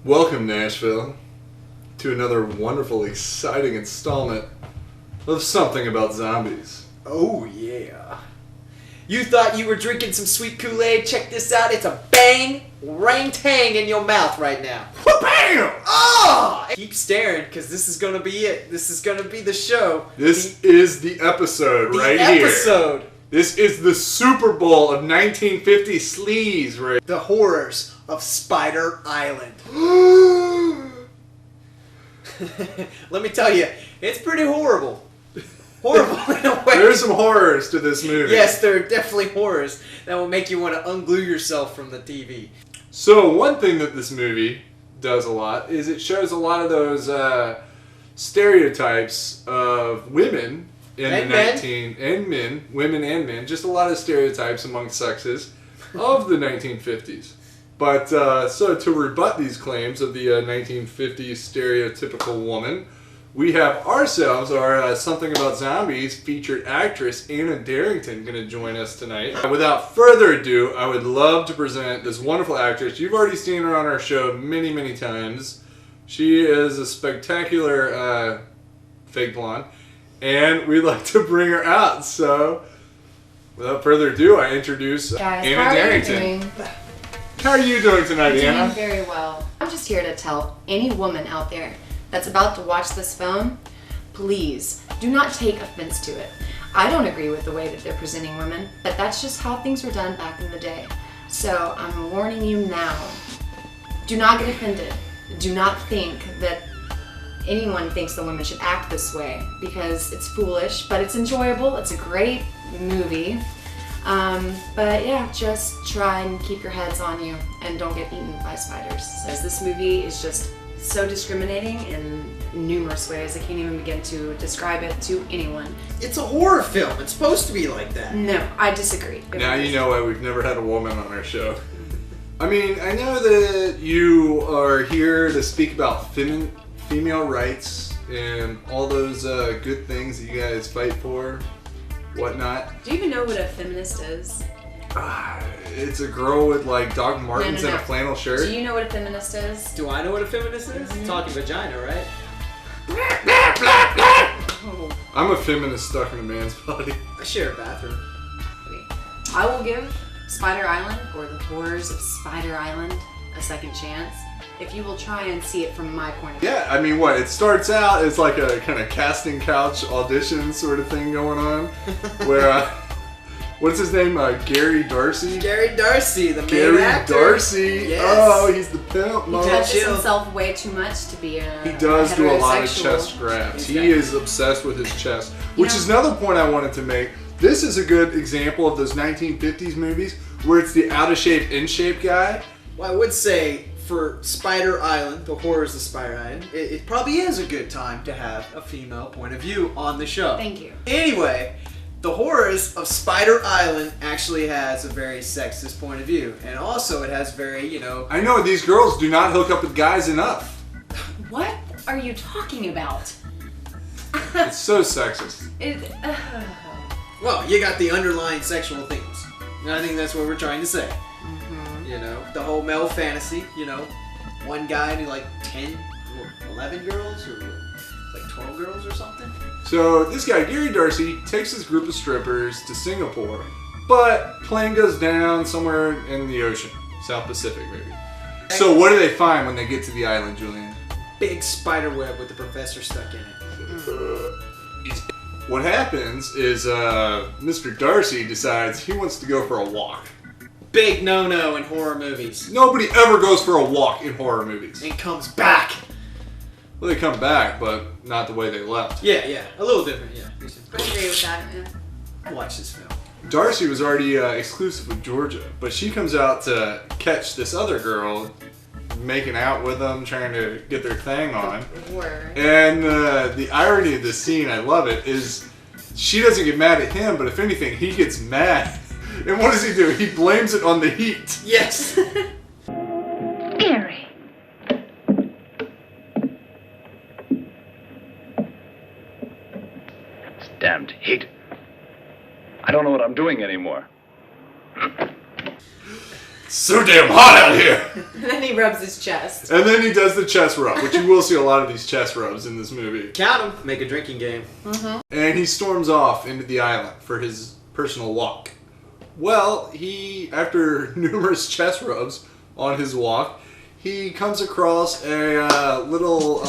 Welcome, Nashville, to another wonderful, exciting installment of Something About Zombies. Oh, yeah. You thought you were drinking some sweet Kool-Aid? Check this out. It's a bang, rang-tang in your mouth right now. Bam! Oh! Keep staring, because this is going to be it. This is going to be the show. This is the episode right here. The episode. This is the Super Bowl of 1950 sleaze, right? The horrors of Spider Island. Let me tell you, it's pretty horrible. Horrible in a way. There's some horrors to this movie. Yes, there are definitely horrors that will make you want to unglue yourself from the TV. So one thing that this movie does a lot is it shows a lot of those stereotypes of women in women and men, just a lot of stereotypes among sexes of the 1950s. But so to rebut these claims of the 1950s stereotypical woman, we have ourselves our Something About Zombies featured actress Anna Darrington going to join us tonight. Without further ado, I would love to present this wonderful actress. You've already seen her on our show many, many times. She is a spectacular fake blonde, and we'd like to bring her out. So, without further ado, I introduce Anna Darrington. How are you doing tonight, Anna? I'm doing very well. I'm just here to tell any woman out there that's about to watch this film, please do not take offense to it. I don't agree with the way that they're presenting women, but that's just how things were done back in the day. So I'm warning you now. Do not get offended. Do not think that anyone thinks the women should act this way, because it's foolish, but it's enjoyable. It's a great movie. But yeah, just try and keep your heads on you and don't get eaten by spiders. As this movie is just so discriminating in numerous ways, I can't even begin to describe it to anyone. It's a horror film. It's supposed to be like that. No, I disagree. Now you know why we've never had a woman on our show. I mean, I know that you are here to speak about female rights and all those good things that you guys fight for, whatnot. Do you even know what a feminist is? It's a girl with like Doc Martens and a flannel shirt. Do you know what a feminist is? Do I know what a feminist is? Mm-hmm. Talking vagina, right? I'm a feminist stuck in a man's body. I share a bathroom. I will give Spider Island, or the horrors of Spider Island, a second chance if you will try and see it from my point of view. Yeah, I mean, what? It starts out as like a kind of casting couch audition sort of thing going on, where what's his name? Gary Darcy? Gary Darcy, the main actor. Gary Darcy. Yes. Oh, he's the pimp. He touches himself way too much to be a He does do a lot of heterosexual. chest grabs. He is obsessed with his chest, which is another point I wanted to make. This is a good example of those 1950s movies where it's the out of shape, in shape guy. Well, I would say for Spider Island, the horrors of Spider Island, it probably is a good time to have a female point of view on the show. Thank you. Anyway, the horrors of Spider Island actually has a very sexist point of view. And also it has very, I know, these girls do not hook up with guys enough. What are you talking about? It's so sexist. Well, you got the underlying sexual themes. And I think that's what we're trying to say. The whole male fantasy, one guy to like 10, 11 girls, or like 12 girls or something. So this guy, Gary Darcy, takes his group of strippers to Singapore, but plane goes down somewhere in the ocean, South Pacific maybe. So what do they find when they get to the island, Julian? Big spider web with the professor stuck in it. What happens is Mr. Darcy decides he wants to go for a walk. Big no-no in horror movies. Nobody ever goes for a walk in horror movies. And comes back. Well, they come back, but not the way they left. Yeah, a little different, yeah. I agree with that, yeah. Watch this film. Darcy was already exclusive with Georgia, but she comes out to catch this other girl, making out with them, trying to get their thing on. And the irony of this scene, I love it, is she doesn't get mad at him, but if anything, he gets mad. And what does he do? He blames it on the heat. Yes. Gary. It's damned heat. I don't know what I'm doing anymore. So damn hot out here. And then he rubs his chest. And then he does the chest rub, which you will see a lot of these chest rubs in this movie. Count them. Make a drinking game. Mm-hmm. And he storms off into the island for his personal walk. Well, after numerous chest rubs on his walk, he comes across a little...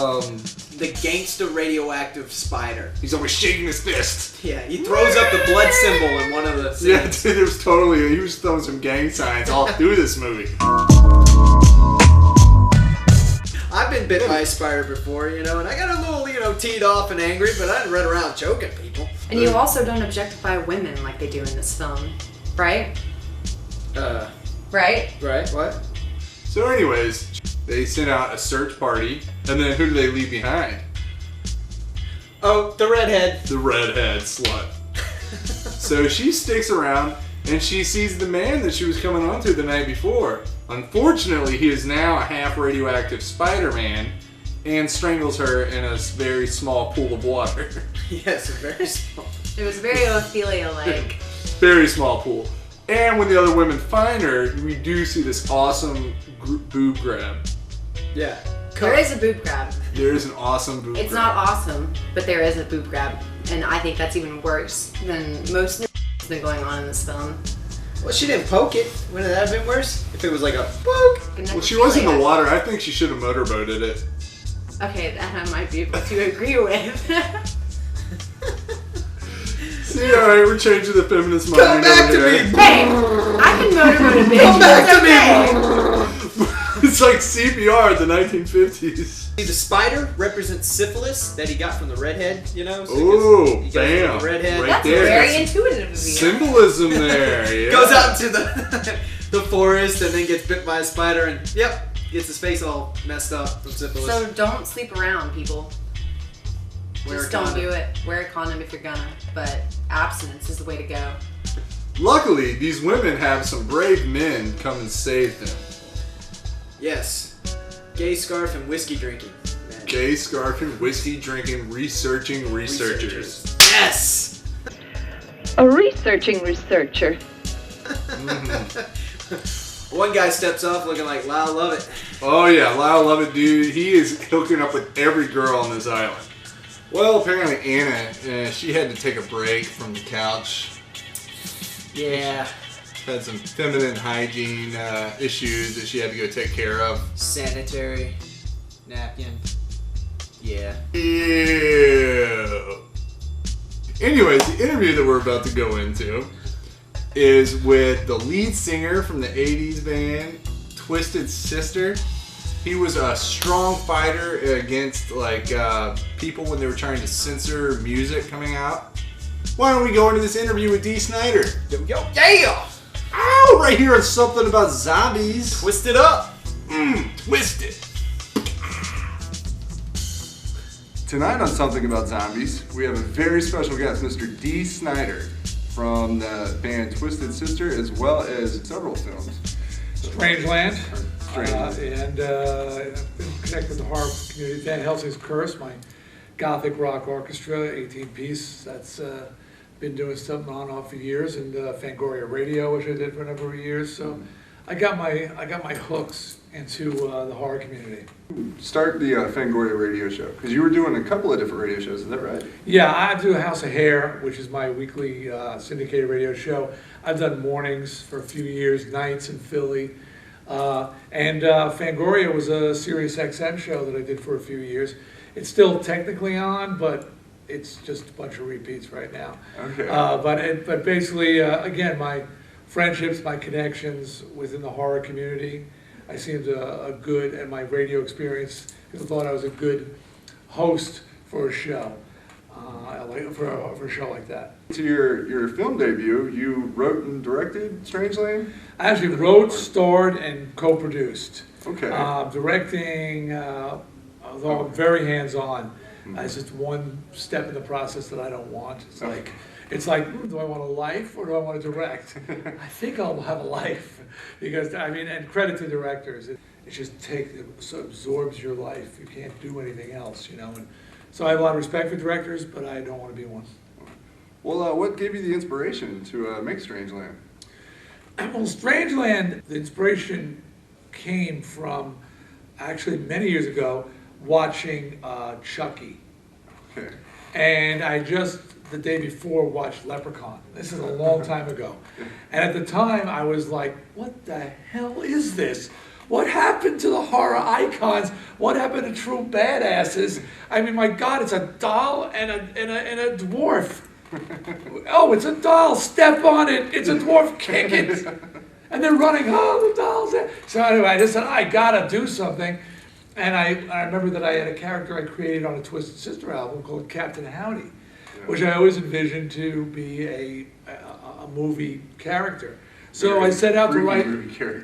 the gangster radioactive spider. He's always shaking his fist. Yeah, he throws up the blood symbol in one of the scenes. Yeah, dude, it was totally... He was throwing some gang signs all through this movie. I've been bit by a spider before, and I got a little, teed off and angry, but I didn't run around choking people. And you also don't objectify women like they do in this film, right? Right? Right, what? So anyways, they sent out a search party, and then who do they leave behind? Oh, the redhead. The redhead slut. So she sticks around, and she sees the man that she was coming on to the night before. Unfortunately, he is now a half radioactive Spider-Man, and strangles her in a very small pool of water. Yes, very small. It was very Ophelia-like. Very small pool. And when the other women find her, we do see this awesome boob grab. Yeah. There is a boob grab. There is an awesome boob grab. It's not awesome, but there is a boob grab. And I think that's even worse than most of the that's been going on in this film. Well, she didn't poke it. Wouldn't that have been worse? If it was like a poke. Well, she was in the water. I think she should have motorboated it. Okay, that I might be able to agree with. See, alright, we're changing the feminist mind. Come back to me! Hey! I can motorboat a bitch. Come back to me! It's like CPR in the 1950s. See, the spider represents syphilis that he got from the redhead, So Ooh, he goes bam. from the redhead. Right That's there. very That's intuitive of you. symbolism there, yeah. Goes out into the forest and then gets bit by a spider and, gets his face all messed up from syphilis. So don't sleep around, people. Wear Just a don't condom. do it. Wear a condom if you're gonna. But abstinence is the way to go. Luckily, these women have some brave men come and save them. Yes. Gay scarf and whiskey drinking. Man. Gay scarfing, whiskey drinking, researchers. Yes! A researching researcher. One guy steps off looking like Lyle Lovett. Oh yeah, Lyle Lovett, dude. He is hooking up with every girl on this island. Well, apparently Anna, she had to take a break from the couch. Yeah. Had some feminine hygiene issues that she had to go take care of. Sanitary napkin. Yeah. Ew. Anyways, the interview that we're about to go into is with the lead singer from the 80s band, Twisted Sister. He was a strong fighter against people when they were trying to censor music coming out. Why don't we go into this interview with Dee Snider? There we go. Yeah! Ow! Right here on Something About Zombies. Twist it up. Twisted. Tonight on Something About Zombies, we have a very special guest, Mr. Dee Snider, from the band Twisted Sister, as well as several films. Strangeland. Strangeland. And I've been connected with the horror community. Van Helsing's Curse, my gothic rock orchestra, 18-piece. That's been doing something on and off for years, and Fangoria Radio, which I did for a number of years. So I got my hooks into the horror community. Start the Fangoria radio show, because you were doing a couple of different radio shows, is that right? Yeah, I do House of Hair, which is my weekly syndicated radio show. I've done mornings for a few years, nights in Philly. And Fangoria was a Sirius XM show that I did for a few years. It's still technically on, but it's just a bunch of repeats right now. Okay. But basically, again, my friendships, my connections within the horror community, I seemed a good, and my radio experience, I thought I was a good host for a show. For a show like that. To your film debut, you wrote and directed Strangeland? I actually wrote, starred, and co-produced. Okay. Directing, although I'm very hands-on, it's just one step in the process that I don't want. It's like, do I want a life or do I want to direct? I think I'll have a life because and credit to directors, it just absorbs your life. You can't do anything else, And so I have a lot of respect for directors, but I don't want to be one. Well, what gave you the inspiration to make Strangeland? Well, Strangeland, the inspiration came from actually many years ago watching Chucky. Okay. And I just, the day before, watched Leprechaun. This is a long time ago. And at the time, I was like, what the hell is this? What happened to the horror icons? What happened to true badasses? I mean, my God, it's a doll and a dwarf. Oh, it's a doll, step on it. It's a dwarf, kick it. And they're running, oh, the doll's there. So anyway, I just said, I gotta do something. And I remember that I had a character I created on a Twisted Sister album called Captain Howdy, which I always envisioned to be a movie character. So I set out to write.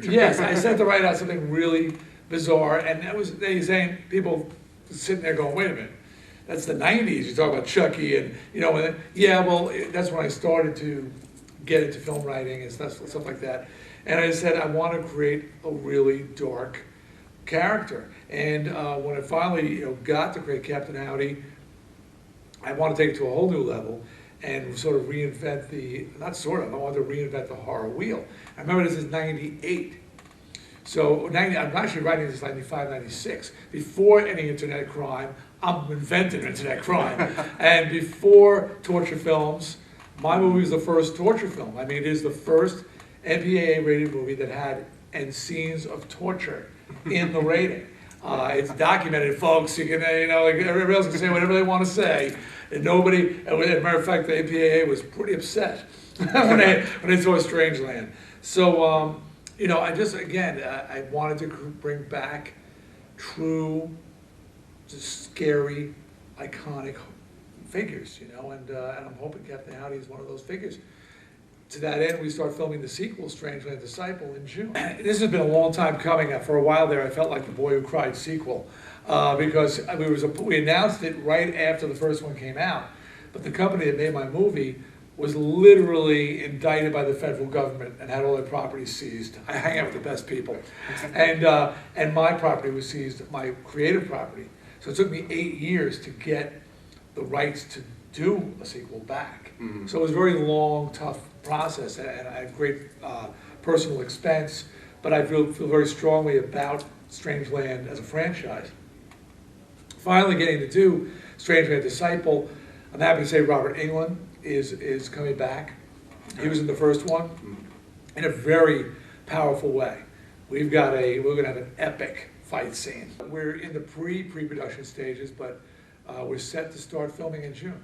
Yes, I set out to write out something really bizarre, and that was saying people sitting there going, "Wait a minute, that's the '90s. You talk about Chucky, and and then, that's when I started to get into film writing and stuff like that. And I said I want to create a really dark character. And when I finally got to create Captain Howdy, I wanted to take it to a whole new level and sort of reinvent I wanted to reinvent the horror wheel. I remember this is 98. So I'm actually writing this 95, 96. Before any internet crime, I'm inventing internet crime. And before torture films, my movie was the first torture film. I mean, it is the first MPAA-rated movie that had scenes of torture in the rating. It's documented, folks. You can, like everybody else can say whatever they want to say. And nobody, as a matter of fact, the MPAA was pretty upset when they saw Strangeland. So, I just, again, I wanted to bring back true, just scary, iconic figures, and I'm hoping Captain Howdy is one of those figures. To that end, we start filming the sequel, Strangeland Disciple, in June. This has been a long time coming. For a while there, I felt like the Boy Who Cried sequel, because we announced it right after the first one came out, but the company that made my movie was literally indicted by the federal government and had all their properties seized. I hang out with the best people. And my property was seized, my creative property. So it took me 8 years to get the rights to do a sequel back. Mm-hmm. So it was a very long, tough process, and I had great personal expense, but I feel very strongly about Strangeland as a franchise. Finally getting to do Strangeland Disciple, I'm happy to say Robert Englund is coming back. He was in the first one in a very powerful way. We're gonna have an epic fight scene. We're in the pre-production stages, but we're set to start filming in June.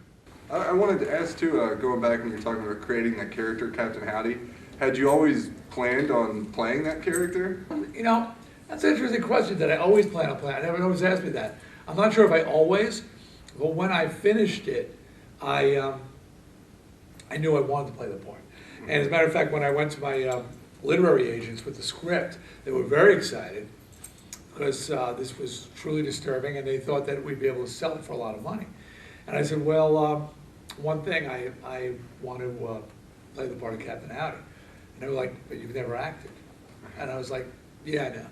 I wanted to ask too, going back when you're talking about creating that character, Captain Howdy, had you always planned on playing that character? That's an interesting question that I always plan on playing. Everyone always asks me that. I'm not sure if I always, but when I finished it, I knew I wanted to play the part. And as a matter of fact, when I went to my literary agents with the script, they were very excited because this was truly disturbing, and they thought that we'd be able to sell it for a lot of money. And I said, well, one thing, I want to play the part of Captain Howdy. And they were like, but you've never acted. And I was like, yeah, I know.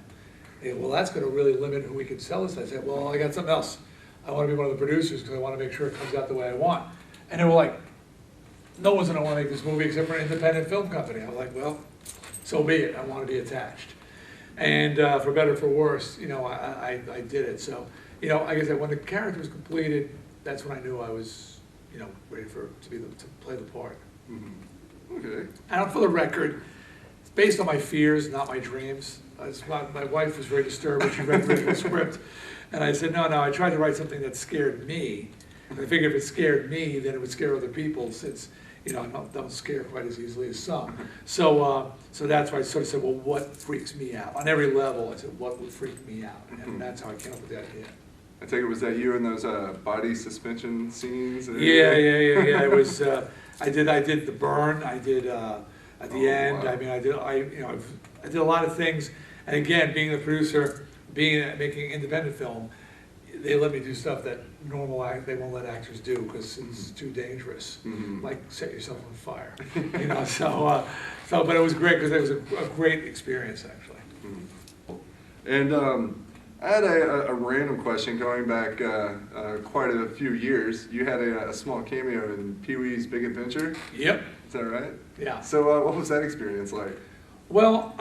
They said, well, that's going to really limit who we can sell this. I said, well, I got something else. I want to be one of the producers because I want to make sure it comes out the way I want. And they were like, no one's going to want to make this movie except for an independent film company. I was like, well, so be it. I want to be attached. And for better or for worse, I did it. So, like I said, when the character was completed, that's when I knew I was, ready to play the part. Mm-hmm. Okay. And for the record, it's based on my fears, not my dreams. My wife was very disturbed when she read the script, and I said, no, I tried to write something that scared me. And I figured if it scared me, then it would scare other people, since I don't scare quite as easily as some. So that's why I sort of said, well, what freaks me out? On every level, I said, what would freak me out? And that's how I came up with the idea. I take it, was that you in those body suspension scenes? Yeah. It was. I did the burn. I did at the end. Wow. I mean, I did a lot of things. And again, being the producer, making independent film, they let me do stuff that they won't let actors do because it's too dangerous. Mm-hmm. Like set yourself on fire. But it was great because it was a great experience actually. Mm-hmm. And I had a random question going back quite a few years. You had a small cameo in Pee-wee's Big Adventure? Yep. Is that right? Yeah. So what was that experience like? Well,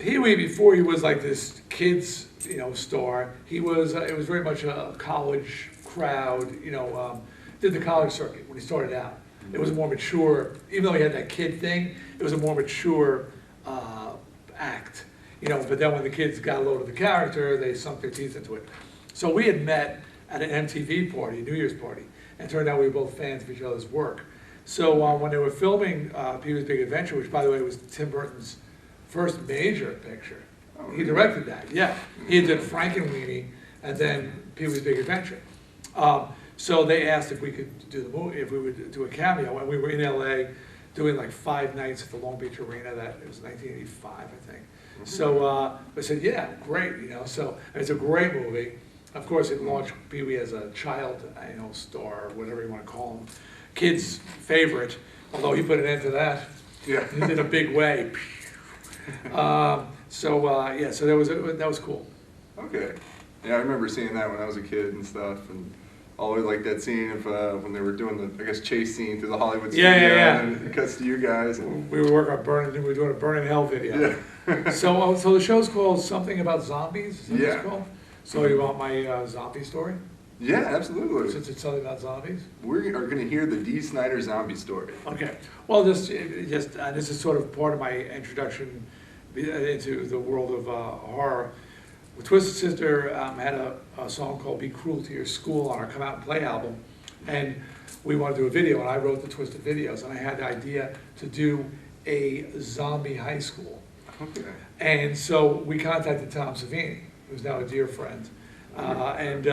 Pee-wee, before he was like this kids, star, he was, it was very much a college crowd, did the college circuit when he started out. It was a more mature, even though he had that kid thing, it was a more mature act. But then when the kids got a load of the character, they sunk their teeth into it. So we had met at an MTV party, a New Year's party, and it turned out we were both fans of each other's work. So when they were filming Pee-wee's Big Adventure, which by the way was Tim Burton's first major picture, he directed that, yeah. He did Frankenweenie and then Pee-wee's Big Adventure. So they asked if we could do the movie, if we would do a cameo, and we were in LA doing like 5 nights at the Long Beach Arena. It was 1985, I think. So I said, yeah, great, So it's a great movie. Of course, it launched Pee-wee as a child, star, or whatever you want to call him, kid's favorite. Although he put an end to that. Yeah. He did a big way. So that was cool. Okay. Yeah, I remember seeing that when I was a kid and stuff, and always like that scene of when they were doing the, chase scene through the Hollywood studio, and it cuts to you guys. And we were working on we were doing a Burn in Hell video. Yeah. so the show's called Something About Zombies, is that what it's called? So you want my zombie story? Yeah, absolutely. Since it's something about zombies? We are going to hear the Dee Snider zombie story. Okay. Well, this is sort of part of my introduction into the world of horror. Twisted Sister had a song called Be Cruel to Your School on our Come Out and Play album, and we wanted to do a video, and I wrote the Twisted videos, and I had the idea to do a zombie high school. Okay. And so we contacted Tom Savini, who's now a dear friend, and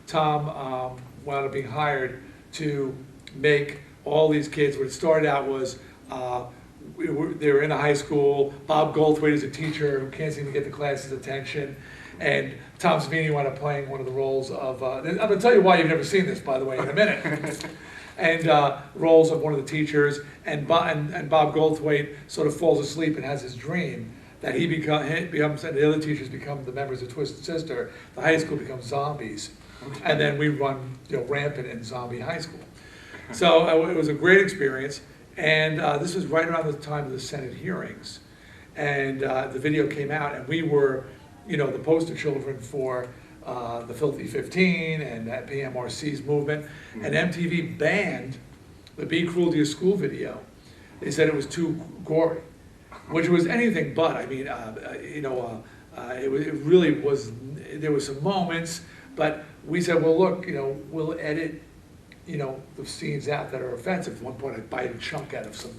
Tom wound up being hired to make all these kids. What it started out was they were in a high school. Bob Goldthwait is a teacher who can't seem to get the class's attention. And Tom Savini wound up playing one of the roles of, I'm going to tell you why you've never seen this, by the way, in a minute. And roles of one of the teachers. And Bob Goldthwait sort of falls asleep and has his dream that he becomes, and the other teachers become the members of Twisted Sister. The high school becomes zombies. And then we run rampant in zombie high school. So it was a great experience. And this was right around the time of the Senate hearings. And the video came out, and we were, the poster children for the Filthy 15 and that PMRC's movement. And MTV banned the Be Cruel to Your School video. They said it was too gory, which was anything but. I mean, it really was, there were some moments, but we said, well, look, we'll edit the scenes out that are offensive. At one point, I bite a chunk out of some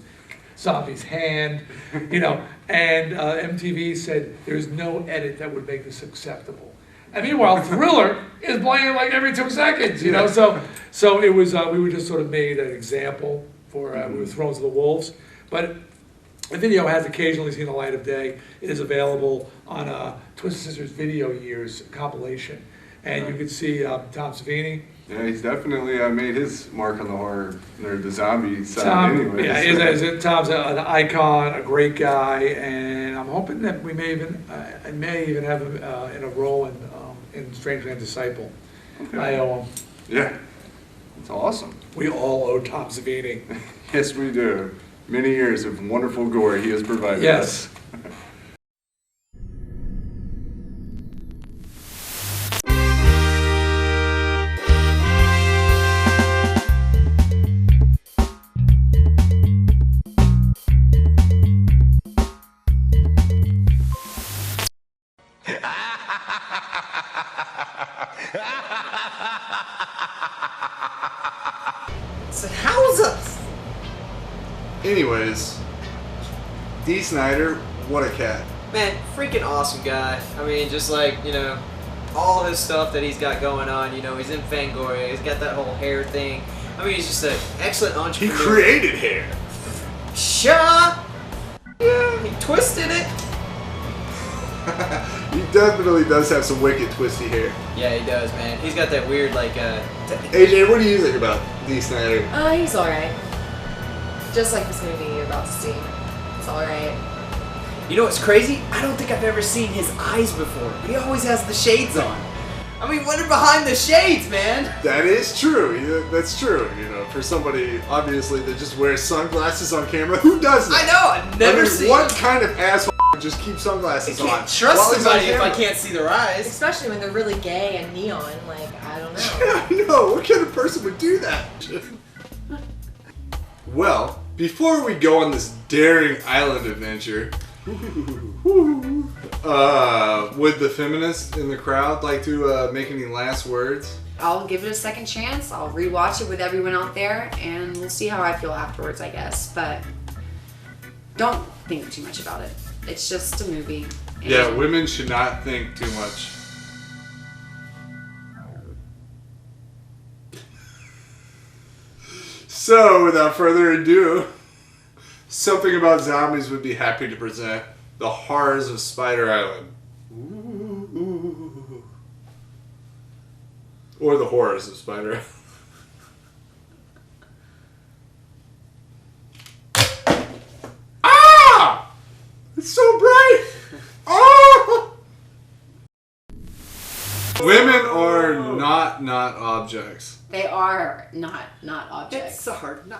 zombie's hand, and MTV said there's no edit that would make this acceptable. And meanwhile, Thriller is playing like every 2 seconds, So it was, we were just sort of made an example for, we were thrown to the wolves. But the video has occasionally seen the light of day. It is available on Twisted Sisters Video Years compilation. And you can see Tom Savini. Yeah, he's definitely made his mark on the horror, or the zombie side anyway. Yeah, Tom's an icon, a great guy, and I'm hoping that we may even, I may even have him in a role in Strange Man Disciple. Okay. I owe him. Yeah, that's awesome. We all owe Tom Savini. Yes, we do. Many years of wonderful gore he has provided us. Yes. So how's us? Anyways, Dee Snider, what a cat. Man, freaking awesome guy. I mean, just like, all his stuff that he's got going on, he's in Fangoria, he's got that whole hair thing. I mean, he's just an excellent entrepreneur. He created hair. Sure. Yeah, he twisted it. He definitely does have some wicked twisty hair. Yeah, he does, man. He's got that weird, like, AJ, what do you think about Dee Snider? He's alright. Just like this movie you're about to see. It's alright. You know what's crazy? I don't think I've ever seen his eyes before. He always has the shades on. I mean, what are behind the shades, man? That is true. That's true. For somebody, obviously, that just wears sunglasses on camera, who does that? I know, I've never seen what kind of asshole just keep sunglasses I on. can't trust while he's on somebody if I camera. can't see their eyes. Especially when they're really gay and neon. Like, I don't know. I know. What kind of person would do that? Well, before we go on this daring island adventure, would the feminists in the crowd like to make any last words? I'll give it a second chance. I'll rewatch it with everyone out there, and we'll see how I feel afterwards, I guess. But don't think too much about it. It's just a movie. Yeah, women should not think too much. So, without further ado, Something About Zombies would be happy to present The Horrors of Spider Island. Ooh. Or The Horrors of Spider Island. Ah! It's so bright! Ah! Women are not objects. They are not objects. It's a hard no.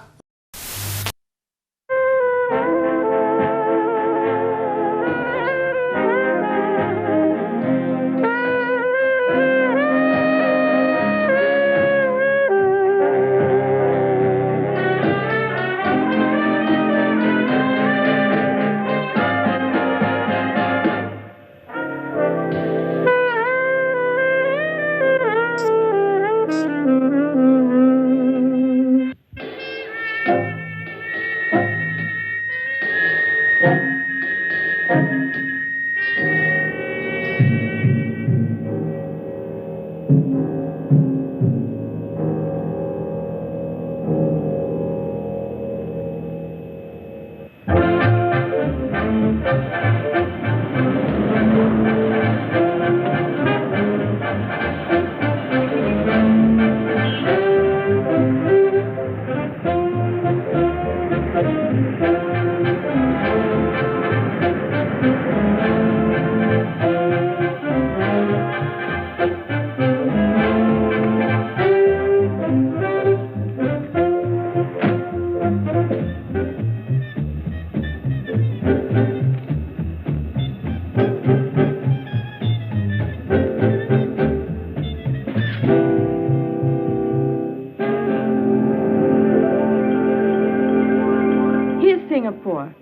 Singapore,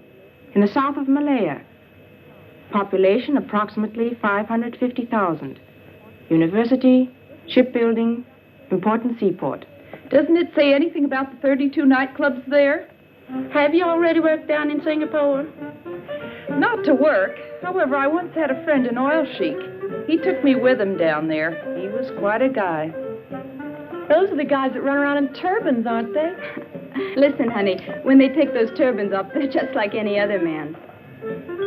in the south of Malaya. Population approximately 550,000. University, shipbuilding, important seaport. Doesn't it say anything about the 32 nightclubs there? Have you already worked down in Singapore? Not to work. However, I once had a friend, an oil sheik. He took me with him down there. He was quite a guy. Those are the guys that run around in turbans, aren't they? Listen, honey, when they take those turbans off, they're just like any other man.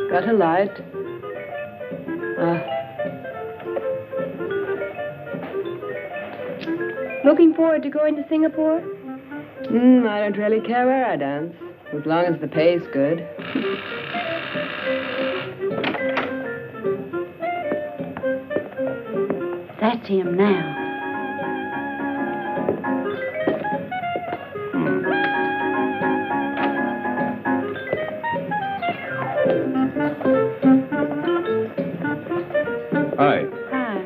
Got a light? Looking forward to going to Singapore? I don't really care where I dance, as long as the pay's good. That's him now. Hi. Hi.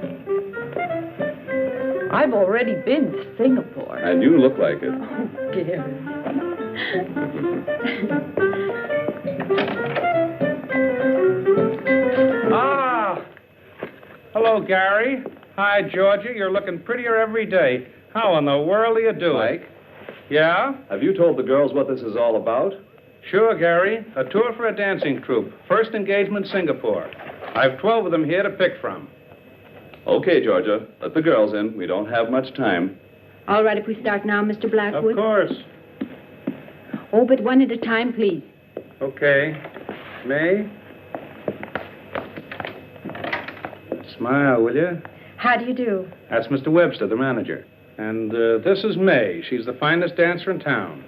I've already been to Singapore. And you look like it. Oh, dear. Hello, Gary. Hi, Georgia. You're looking prettier every day. How in the world are you doing? Mike? Yeah? Have you told the girls what this is all about? Sure, Gary. A tour for a dancing troupe. First engagement, Singapore. I've 12 of them here to pick from. Okay, Georgia. Let the girls in. We don't have much time. All right, if we start now, Mr. Blackwood? Of course. Oh, but one at a time, please. Okay. May? Smile, will you? How do you do? That's Mr. Webster, the manager. And this is May. She's the finest dancer in town.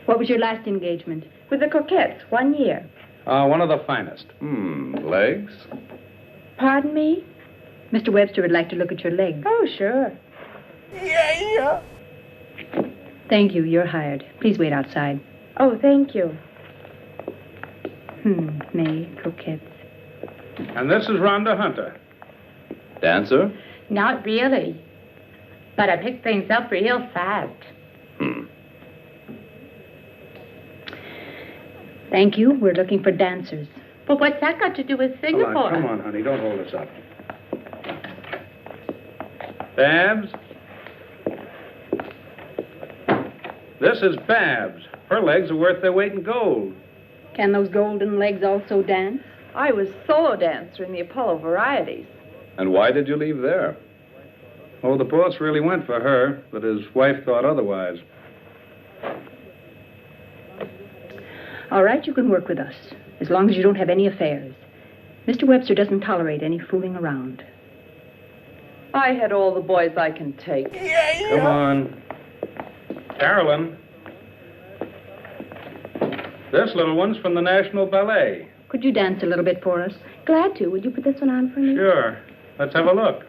What was your last engagement? With the Coquettes, 1 year. One of the finest. Legs? Pardon me? Mr. Webster would like to look at your legs. Oh, sure. Yeah. Thank you. You're hired. Please wait outside. Oh, thank you. May, coquettes. And this is Rhonda Hunter. Dancer? Not really. But I picked things up real fast. Thank you. We're looking for dancers. But what's that got to do with Singapore? Come on, honey. Don't hold us up. Babs? This is Babs. Her legs are worth their weight in gold. Can those golden legs also dance? I was solo dancer in the Apollo Varieties. And why did you leave there? Oh, the boss really went for her, but his wife thought otherwise. All right, you can work with us, as long as you don't have any affairs. Mr. Webster doesn't tolerate any fooling around. I had all the boys I can take. Come on. Carolyn. This little one's from the National Ballet. Could you dance a little bit for us? Glad to. Would you put this one on for me? Sure. Let's have a look.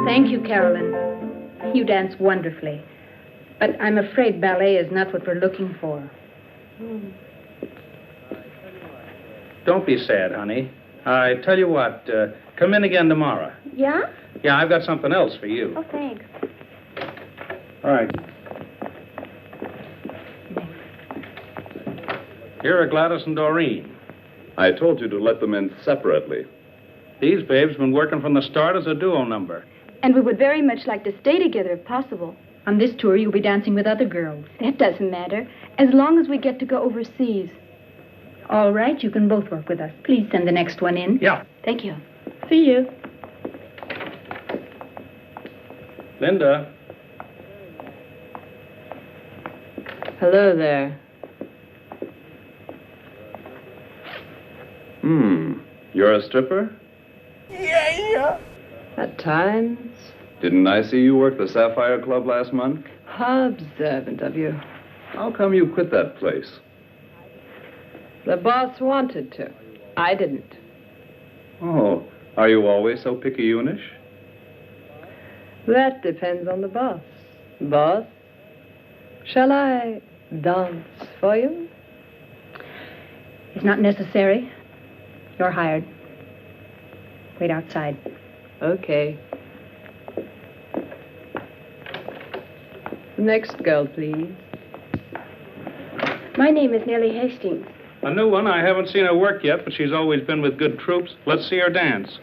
Thank you, Carolyn. You dance wonderfully. But I'm afraid ballet is not what we're looking for. Don't be sad, honey. I tell you what, come in again tomorrow. Yeah? Yeah, I've got something else for you. Oh, thanks. All right. Here are Gladys and Doreen. I told you to let them in separately. These babes been working from the start as a duo number. And we would very much like to stay together if possible. On this tour, you'll be dancing with other girls. That doesn't matter, as long as we get to go overseas. All right, you can both work with us. Please send the next one in. Yeah. Thank you. See you. Linda. Hello there. You're a stripper? At times. Didn't I see you work the Sapphire Club last month? How observant of you. How come you quit that place? The boss wanted to. I didn't. Oh, are you always so picayunish? That depends on the boss. Boss, shall I dance for you? It's not necessary. You're hired. Wait outside. Okay. The next girl, please. My name is Nellie Hastings. A new one. I haven't seen her work yet, but she's always been with good troops. Let's see her dance.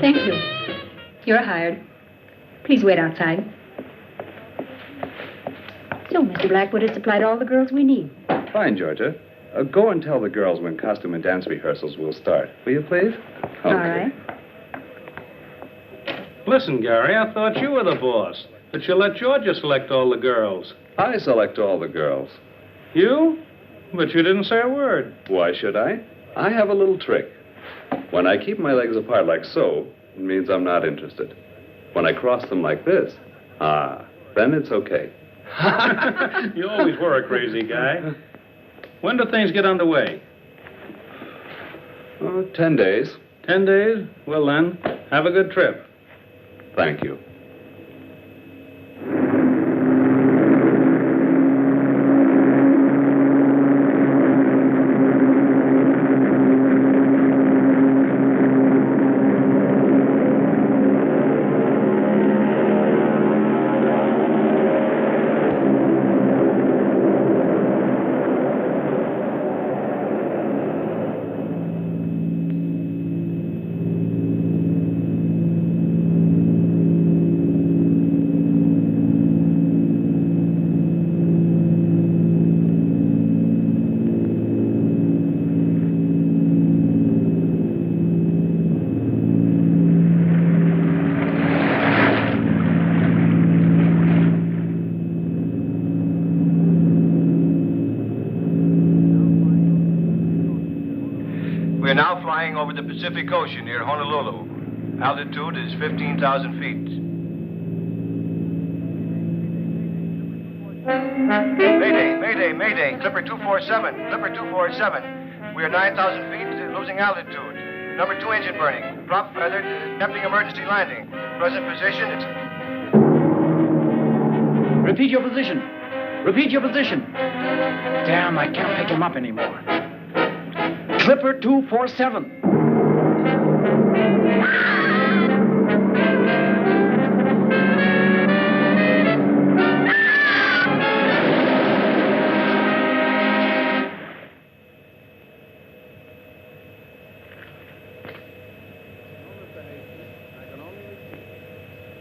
Thank you. You're hired. Please wait outside. So, Mr. Blackwood has supplied all the girls we need. Fine, Georgia. Go and tell the girls when costume and dance rehearsals will start. Will you, please? Okay. All right. Listen, Gary, I thought you were the boss. That you let Georgia select all the girls. I select all the girls. You? But you didn't say a word. Why should I? I have a little trick. When I keep my legs apart like so, it means I'm not interested. When I cross them like this, then it's okay. You always were a crazy guy. When do things get underway? 10 days. 10 days? Well then, have a good trip. Thank you. We're now flying over the Pacific Ocean near Honolulu. Altitude is 15,000 feet. Mayday, mayday, mayday. Clipper 247, Clipper 247. We are 9,000 feet, losing altitude. Number 2 engine burning. Prop feathered, attempting emergency landing. Present position is... Repeat your position. Repeat your position. Damn, I can't pick him up anymore. Clipper 247.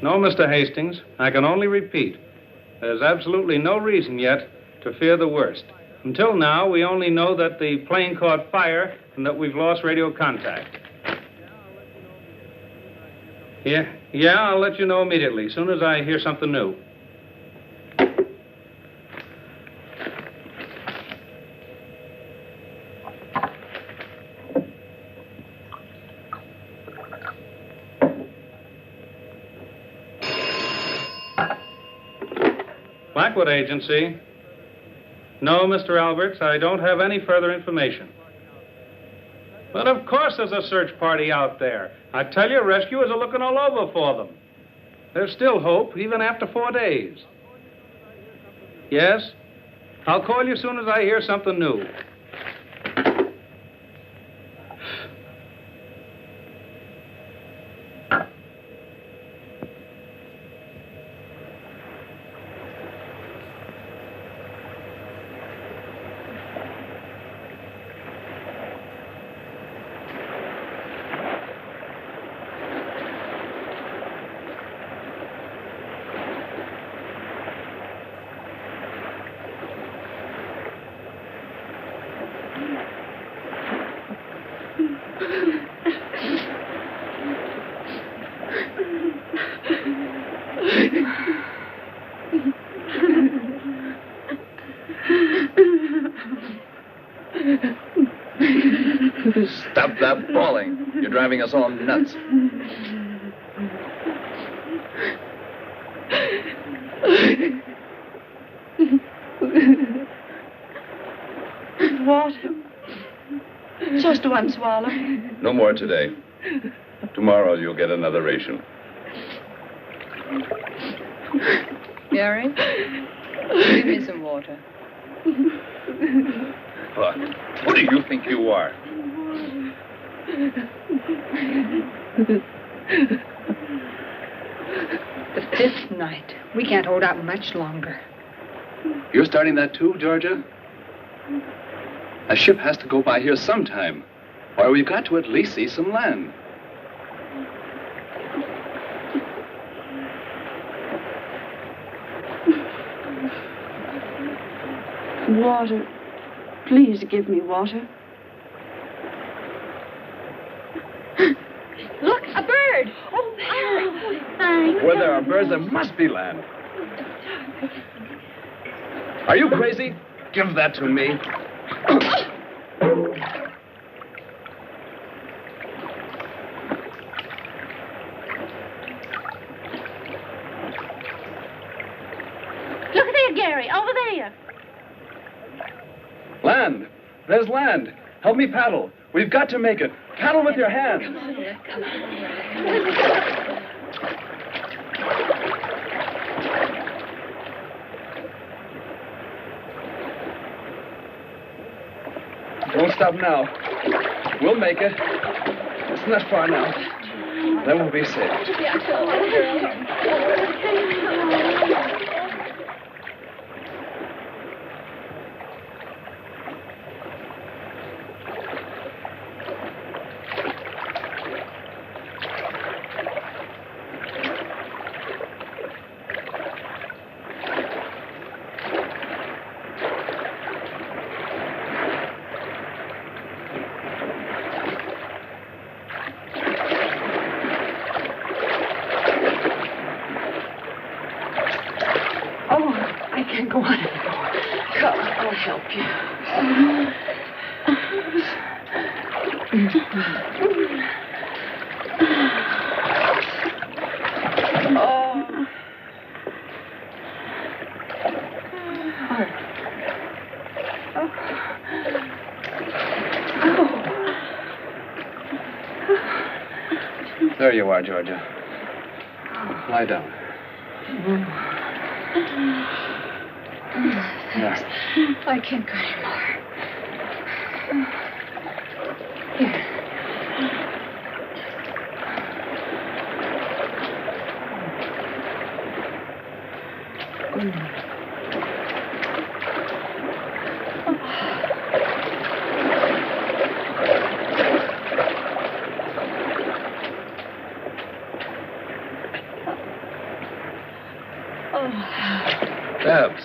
No, Mr. Hastings, I can only repeat. There's absolutely no reason yet to fear the worst. Until now, we only know that the plane caught fire and that we've lost radio contact. Yeah, I'll let you know immediately, as soon as I hear something new. Blackwood Agency. No, Mr. Alberts, I don't have any further information. But of course there's a search party out there. I tell you, rescuers are looking all over for them. There's still hope, even after 4 days. Yes? I'll call you as soon as I hear something new. Stop that bawling. You're driving us all nuts. Water. Just one swallow. No more today. Tomorrow you'll get another ration. Gary, give me some water. Who do you think you are? The 5th night. We can't hold out much longer. You're starting that too, Georgia? A ship has to go by here sometime, or we've got to at least see some land. Water. Please give me water. Look, a bird! Oh, there! Where there are birds, there must be land. Are you crazy? Give that to me. Look there, Gary. Over there. Land. There's land. Help me paddle. We've got to make it. Paddle with your hands. Come on. Don't stop now. We'll make it. It's not far now. Then we'll be safe. Go on. Come, I'll help you. There you are, Georgia. Lie down. There. I can't go anymore. Here. Babs.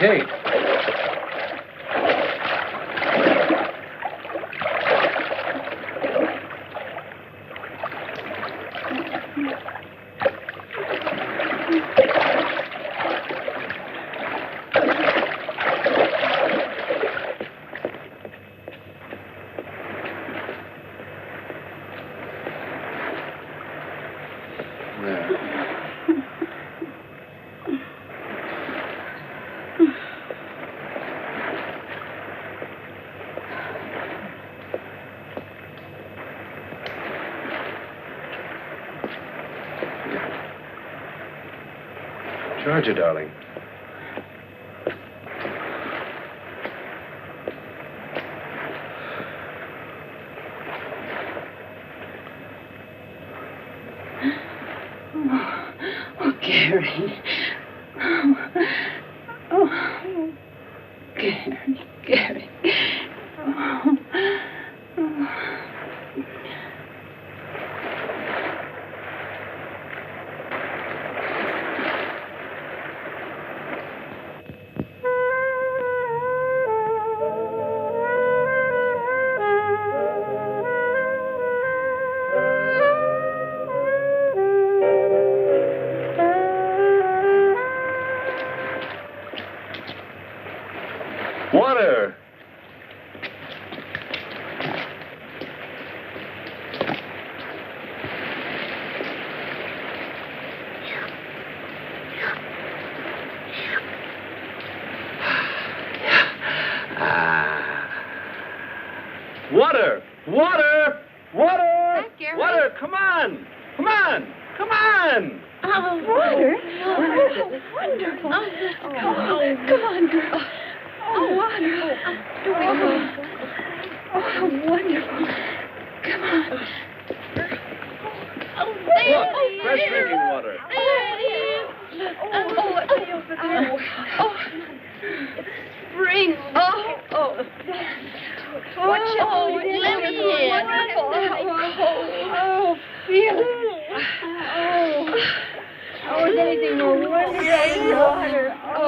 Kate. Georgia, darling. Oh, Gary. Oh, Gary. Oh. Water! Water! Water! Water! Water! Come on! Come on! Come on! Oh, water? Oh, wonderful. Come on, girl. Oh, water. Oh, wonderful. Come on. Oh, there Look, it is. fresh drinking water. There it is. Oh, it's way over there. Oh, it's spring. Oh. Watch your feet. Let me in. Oh, feel it. Oh, is anything more wonderful than water? Oh.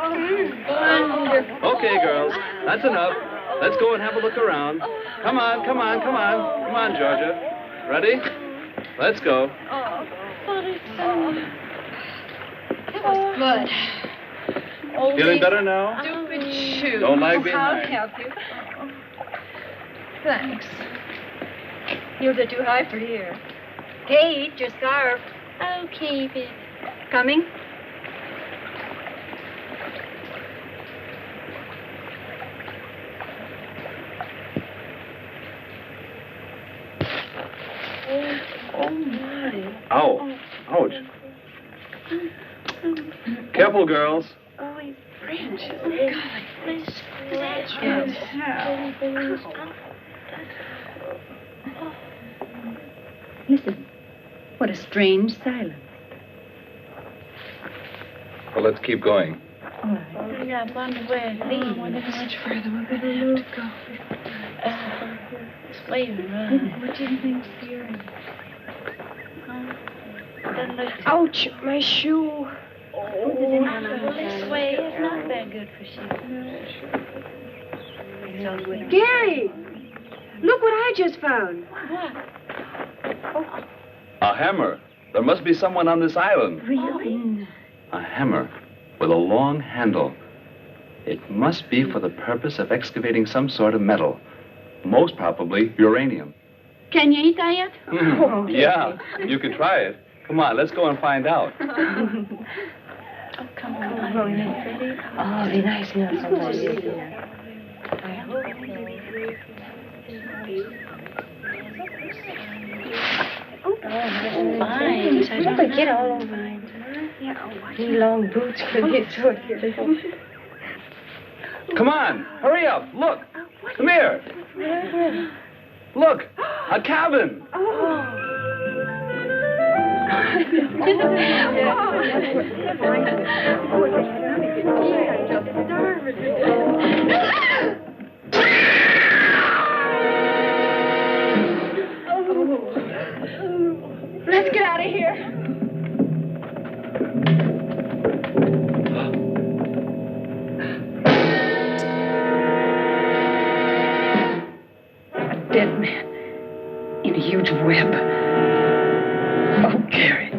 Wonderful. Okay, girls, that's enough. Let's go and have a look around. Come on, come on, come on. Come on, Georgia. Ready? Let's go. It was good. Feeling better now? Stupid shoe. Don't lag behind. I'll help you. Thanks. Heels are too high for here. Kate, your scarf. I'll keep it. Coming? Oh, my. Ow. Ouch. Careful, girls. Oh, he's French. Oh, God. Listen. What a strange silence. Well, let's keep going. I wonder where it leads. I wonder how much further we're going to have to go. This way to run. What do you think's here? Ouch, my shoe. Oh, this way is not that good for shoes. Gary! Look what I just found. What? A hammer. There must be someone on this island. Really? A hammer with a long handle. It must be for the purpose of excavating some sort of metal. Most probably uranium. Can you eat that yet? Yeah, you could try it. Come on, let's go and find out. Oh, come on. Oh, be nice enough. Somebody. I hope fine. So I don't get all over mine. Yeah, these long boots could get so beautiful. Come on, hurry up. Look. Come here. Look, a cabin. Let's get out of here. A dead man in a huge web. Oh, Gary.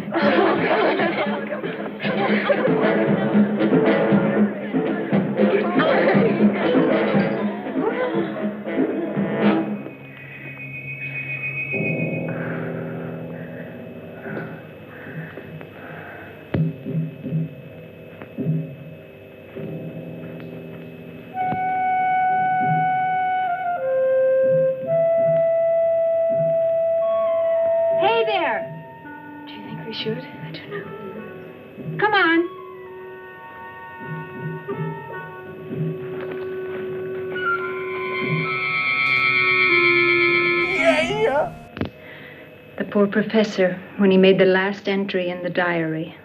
Hey there. Do you think we should? I don't know. Come on. The poor professor, when he made the last entry in the diary,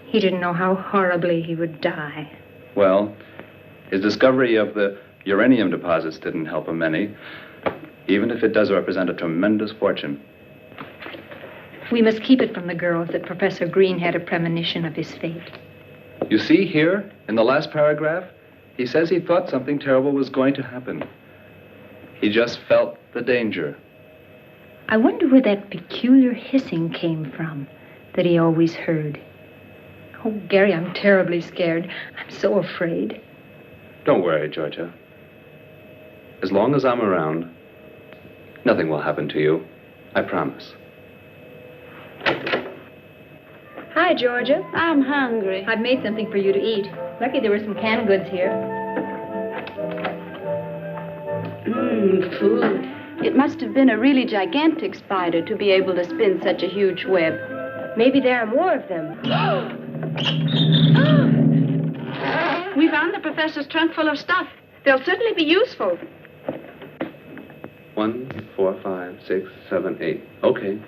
he didn't know how horribly he would die. Well, his discovery of the uranium deposits didn't help him any, even if it does represent a tremendous fortune. We must keep it from the girls that Professor Green had a premonition of his fate. You see here, in the last paragraph, he says he thought something terrible was going to happen. He just felt the danger. I wonder where that peculiar hissing came from that he always heard. Oh, Gary, I'm terribly scared. I'm so afraid. Don't worry, Georgia. As long as I'm around, nothing will happen to you. I promise. Hi, Georgia. I'm hungry. I've made something for you to eat. Lucky there were some canned goods here. Food. It must have been a really gigantic spider to be able to spin such a huge web. Maybe there are more of them. We found the professor's trunk full of stuff. They'll certainly be useful. 1, 4, 5, 6, 7, 8. Okay.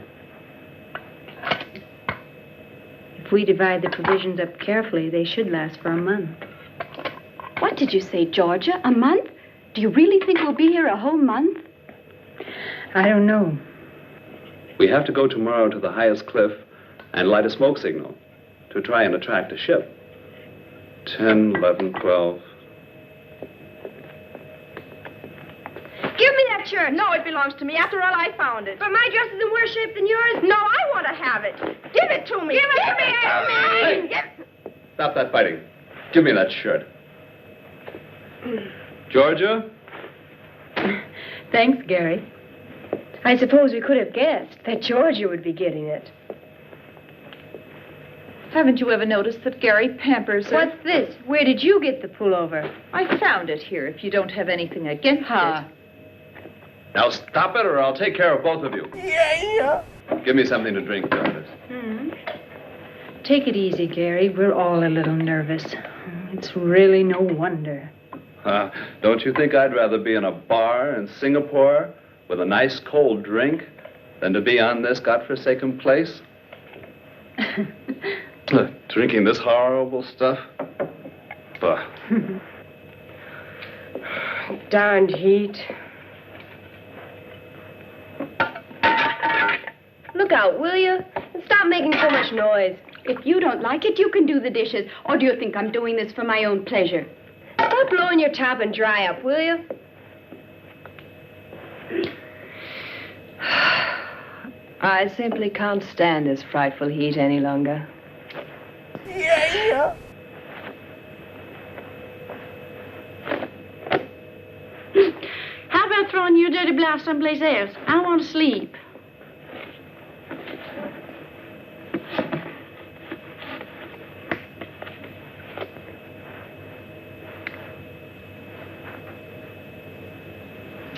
If we divide the provisions up carefully, they should last for a month. What did you say, Georgia? A month? Do you really think we'll be here a whole month? I don't know. We have to go tomorrow to the highest cliff and light a smoke signal to try and attract a ship. 10, 11, 12. that shirt. No, it belongs to me. After all, I found it. But my dress is in worse shape than yours. No, I want to have it. Give it to me. Give it to me. Hey. Stop that fighting. Give me that shirt. Georgia? Thanks, Gary. I suppose we could have guessed that Georgia would be getting it. Haven't you ever noticed that Gary pampers her? What's this? Where did you get the pullover? I found it here, if you don't have anything against it. Now stop it or I'll take care of both of you. Yeah. Give me something to drink, Jarvis. Take it easy, Gary. We're all a little nervous. It's really no wonder. Don't you think I'd rather be in a bar in Singapore with a nice cold drink than to be on this godforsaken place? Drinking this horrible stuff? Bah. Darned heat. Look out, will you? And stop making so much noise. If you don't like it, you can do the dishes. Or do you think I'm doing this for my own pleasure? Stop blowing your top and dry up, will you? I simply can't stand this frightful heat any longer. Yeah. How about throwing your dirty blouse someplace else? I want to sleep.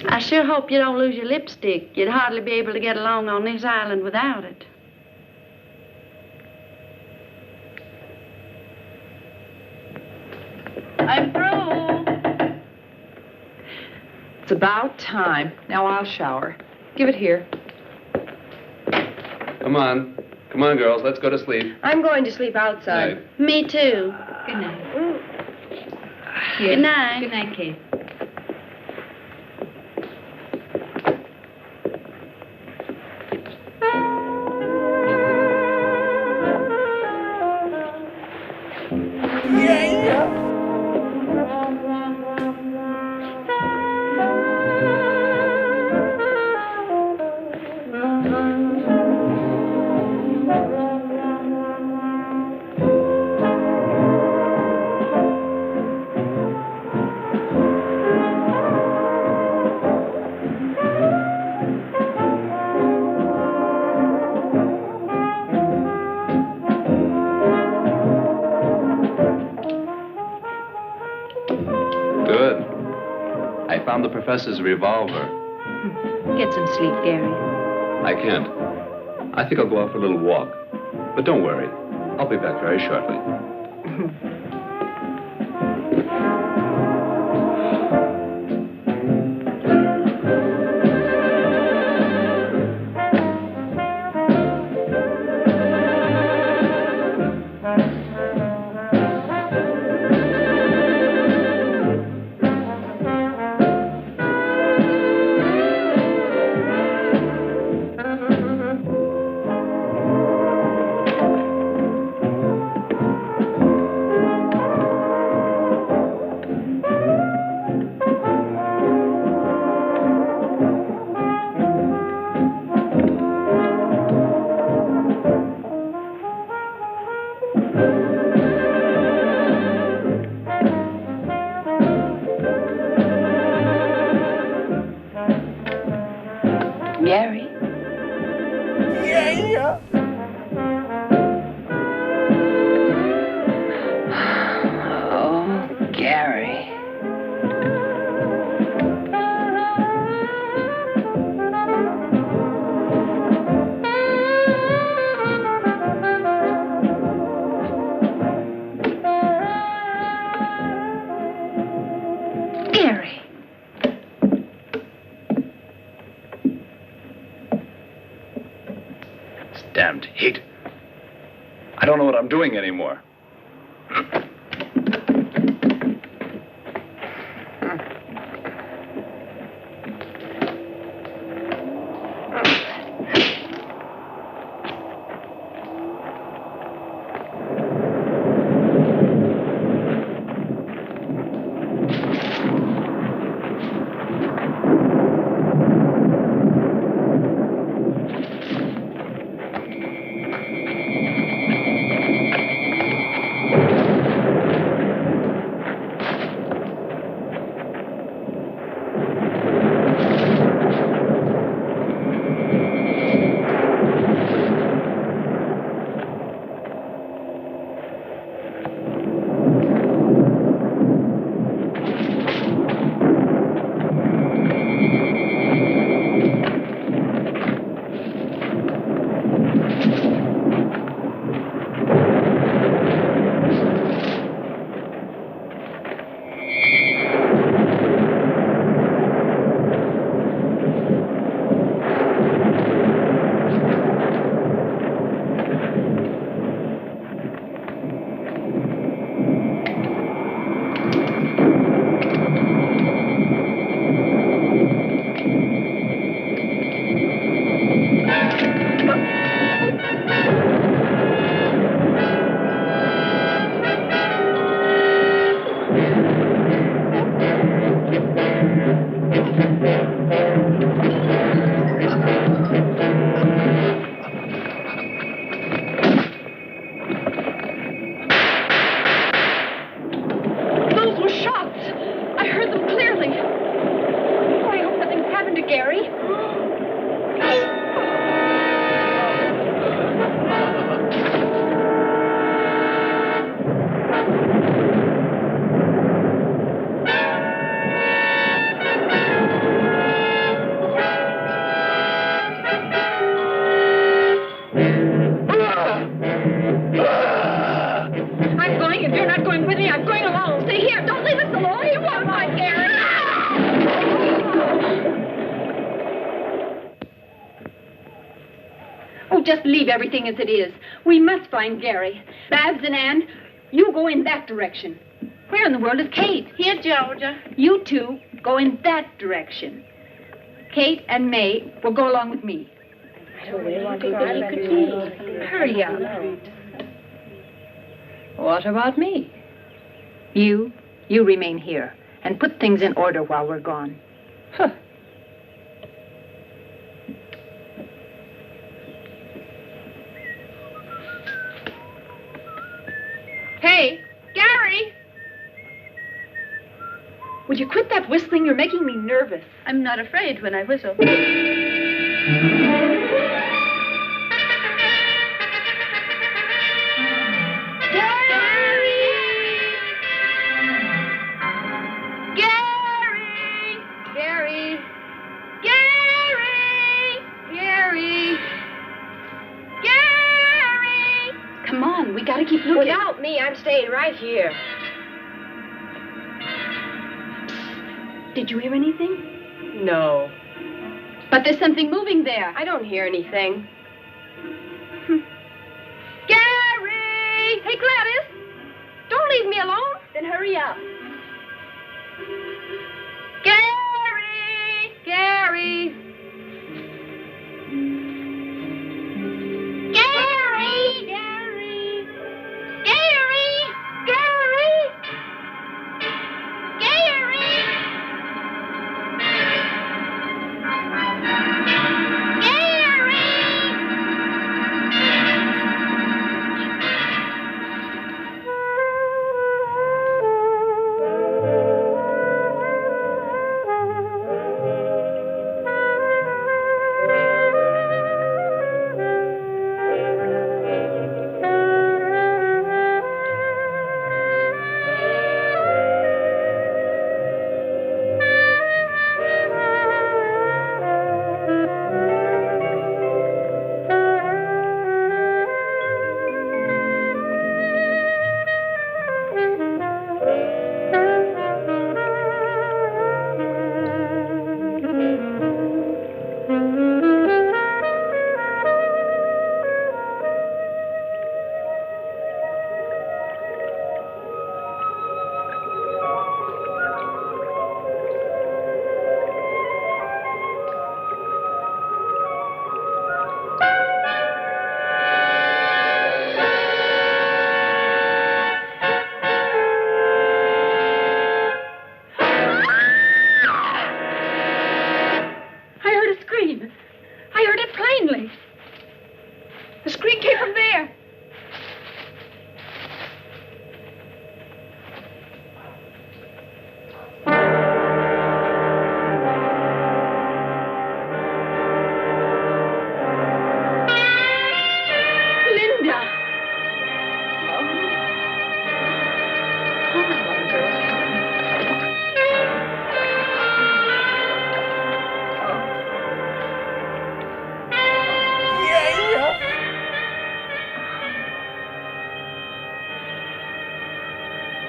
I sure hope you don't lose your lipstick. You'd hardly be able to get along on this island without it. I'm through. It's about time. Now I'll shower. Give it here. Come on. Come on, girls. Let's go to sleep. I'm going to sleep outside. Night. Me too. Good night. Good night. Good night, Kate. The professor's revolver. Get some sleep, Gary. I can't. I think I'll go out for a little walk. But don't worry. I'll be back very shortly. Gary? Yeah. Oh, Gary. Gary. Damned heat. I don't know what I'm doing anymore. If you're not going with me, I'm going alone. Stay here. Don't leave us alone. You won't find Gary. Oh, just leave everything as it is. We must find Gary. Babs and Ann, you go in that direction. Where in the world is Kate? Here, Georgia. You two go in that direction. Kate and May will go along with me. Hurry up. What about me? You remain here and put things in order while we're gone. Huh. Hey, Gary! Would you quit that whistling? You're making me nervous. I'm not afraid when I whistle. Come on, we gotta keep looking. Without me, I'm staying right here. Did you hear anything? No. But there's something moving there. I don't hear anything. Gary! Hey, Gladys! Don't leave me alone. Then hurry up. Gary! Gary! Gary! Gary! Gary! Gary!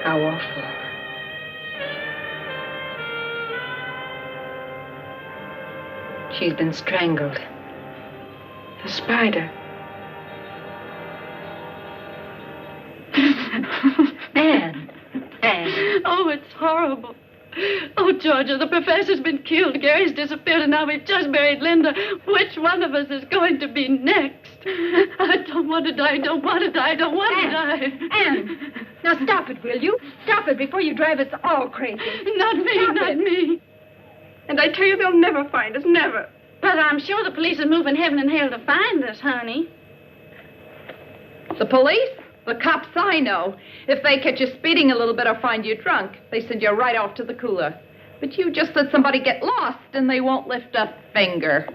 How awful. She's been strangled. The spider. Anne. Anne. Oh, it's horrible. Oh, Georgia, the professor's been killed. Gary's disappeared, and now we've just buried Linda. Which one of us is going to be next? I don't want to die, don't want to die, don't want to die. Anne, now stop it, will you? Stop it before you drive us all crazy. Not me, not me. And I tell you, they'll never find us, never. But I'm sure the police are moving heaven and hell to find us, honey. The police? The cops I know. If they catch you speeding a little bit or find you drunk, they send you right off to the cooler. But you just let somebody get lost and they won't lift a finger.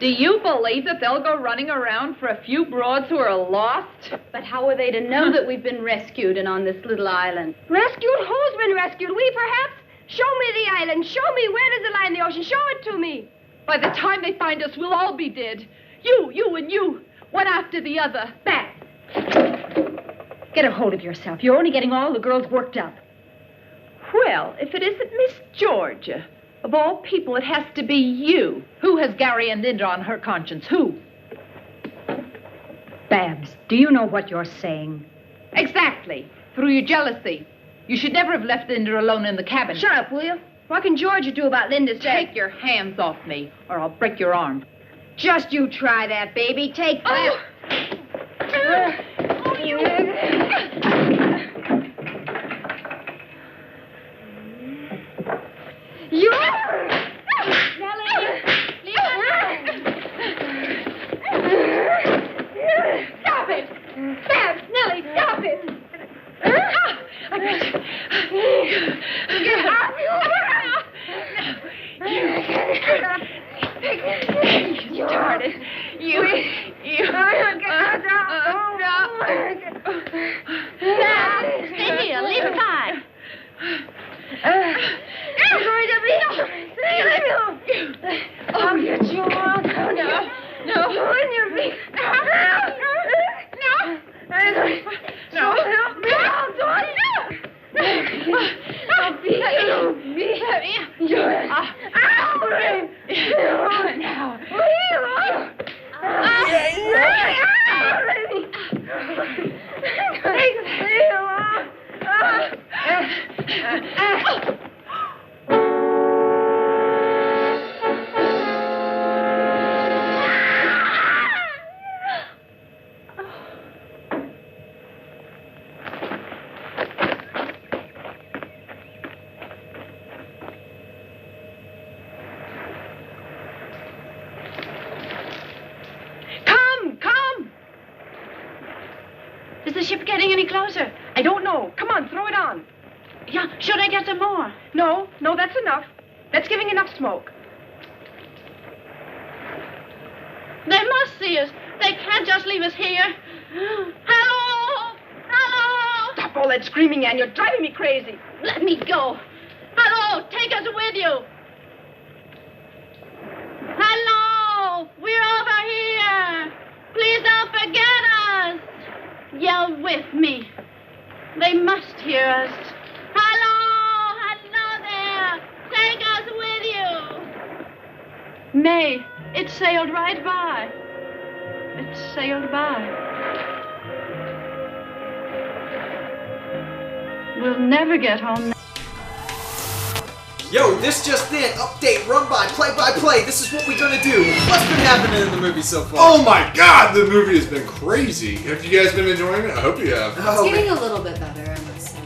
Do you believe that they'll go running around for a few broads who are lost? But how are they to know that we've been rescued and on this little island? Rescued? Who's been rescued? We, perhaps? Show me the island. Show me where does it lie in the ocean. Show it to me. By the time they find us, we'll all be dead. You, and you. One after the other. Back. Get a hold of yourself. You're only getting all the girls worked up. Well, if it isn't Miss Georgia, of all people, it has to be you. Who has Gary and Linda on her conscience? Who? Babs, do you know what you're saying? Exactly. Through your jealousy. You should never have left Linda alone in the cabin. Shut up, will you? What can Georgia do about Linda's death? Take your hands off me, or I'll break your arm. Just you try that, baby. Take that. You. Nellie, stop it! Babs, Nellie, stop it! I bet you. Get off you started. You. Stay here. Leave it high. You're going to be. Leave me alone. Oh, you child. No. No. In your feet. No. Is the ship getting any closer? I don't know. Come on, throw it on. Yeah, should I get some more? No, that's enough. That's giving enough smoke. They must see us. They can't just leave us here. Hello! Hello! Stop all that screaming, Ann. You're driving me crazy. Let me go. Hello! Take us with you. Hello! We're over here. Please don't forget us. Yell with me. They must hear us. Hello! Hello there! Take us with you. May, it sailed right by. It sailed by. We'll never get home now. Yo, this just in. Update, run by, play by play. This is what we're gonna do. What's been happening in the movie so far? Oh my god, the movie has been crazy. Have you guys been enjoying it? I hope you have. It's getting a little bit better, I must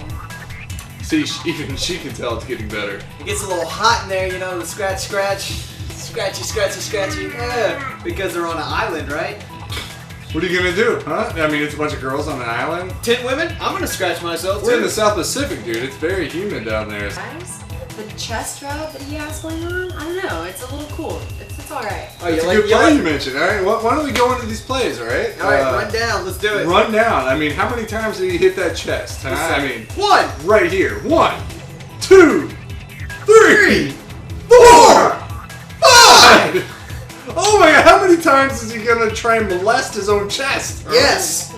say. See, even she can tell it's getting better. It gets a little hot in there, you know, the scratch, scratchy. Yeah, because they're on an island, right? What are you gonna do, huh? I mean, it's a bunch of girls on an island. 10 women? I'm gonna scratch myself, too. We're in the South Pacific, dude. It's very humid down there. Guys, the chest rub that he has going on, I don't know, it's a little cool. It's alright. Oh, it's a good play you mentioned, alright? Why don't we go into these plays, alright? Alright, run down, let's do it. Run down. I mean, how many times did he hit that chest, huh? I mean, one! Right here. 1, 2, 3, 4, 5! Oh my god, how many times is he gonna try and molest his own chest? Yes!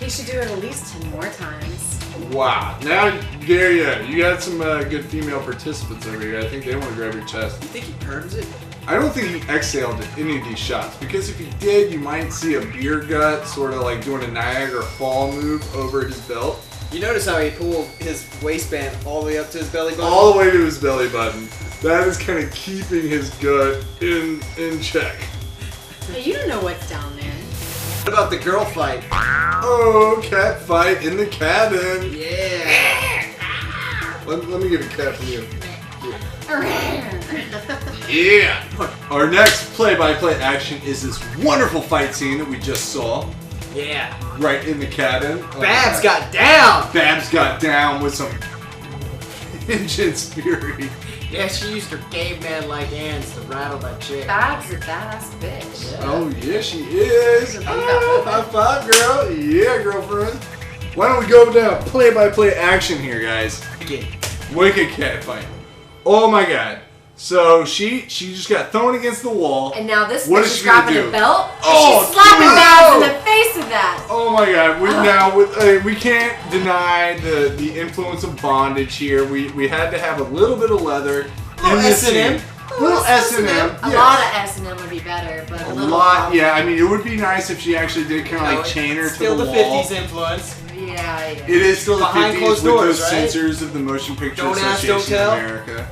He should do it at least 10 more times. Wow. Now, Gary, you got some good female participants over here. I think they want to grab your chest. You think he earns it? I don't think he exhaled at any of these shots, because if he did, you might see a beer gut sort of like doing a Niagara Fall move over his belt. You notice how he pulled his waistband all the way up to his belly button? All the way to his belly button. That is kind of keeping his gut in check. Hey, you don't know what's down there. What about the girl fight? Oh, cat fight in the cabin. Yeah. Let me get a cat from you. Yeah. Our next play-by-play action is this wonderful fight scene that we just saw. Yeah. Right in the cabin. Babs got down. Babs got down with some vengeance fury. Yeah, she used her caveman-like hands to rattle that chick. Babs a badass bitch. Yeah. Oh, yeah, she is. Oh, high five, girl. Yeah, girlfriend. Why don't we go down play-by-play action here, guys? Wicked cat fight. Oh, my God. So she just got thrown against the wall. And now this what bitch is is she gonna grabbing do? a belt. Oh, and she's slapping no! Babs in the face with that. Oh my God! We can't deny the influence of bondage here. We had to have a little bit of leather in this scene. A little S&M. A lot of S&M would be better, but a little lot. Yeah, I mean, it would be nice if she actually did kind of like chain her to Still the the wall. 50s influence. Yeah. It is still the Behind 50s closed with doors, those right? censors of the Motion Picture Don't ask, Association don't tell. of America.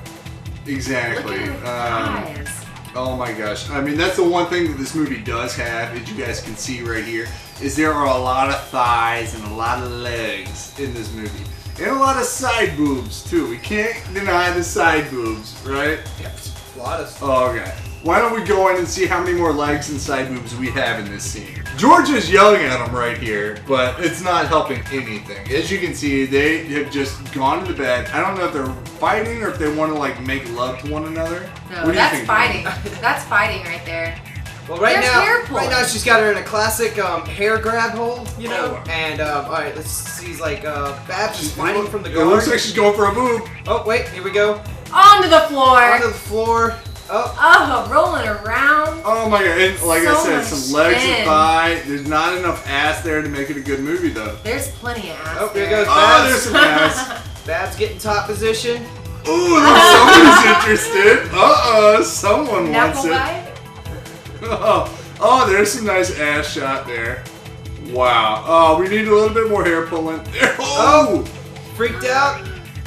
Exactly. Look at her thighs. Oh my gosh. I mean, that's the one thing that this movie does have, as you guys can see right here, is there are a lot of thighs and a lot of legs in this movie. And a lot of side boobs, too. We can't deny the side boobs, right? Yep. A lot of. Oh, okay. Why don't we go in and see how many more legs and side boobs we have in this scene? Georgia's yelling at them right here, but it's not helping anything. As you can see, they have just gone to the bed. I don't know if they're fighting or if they want to like make love to one another. No, that's fighting. That's fighting right there. Well, right There's hair pulling. now she's got her in a classic hair grab hold, you know. And all right, let's see. Like Babs is fighting from the guard. It looks like she's going for a boob. Oh wait, here we go. Onto the floor. Onto the floor. Oh, rolling around. Oh my God! And like I said, So some much legs spin. and thigh. There's not enough ass there to make it a good movie, though. There's plenty of ass. Oh, here there. goes Babs. There's some ass. Babs getting top position. Ooh, look, someone's interested. Someone wants Knuckle it. guy? Oh, there's some nice ass shot there. Wow. Oh, we need a little bit more hair pulling. Oh! Freaked out.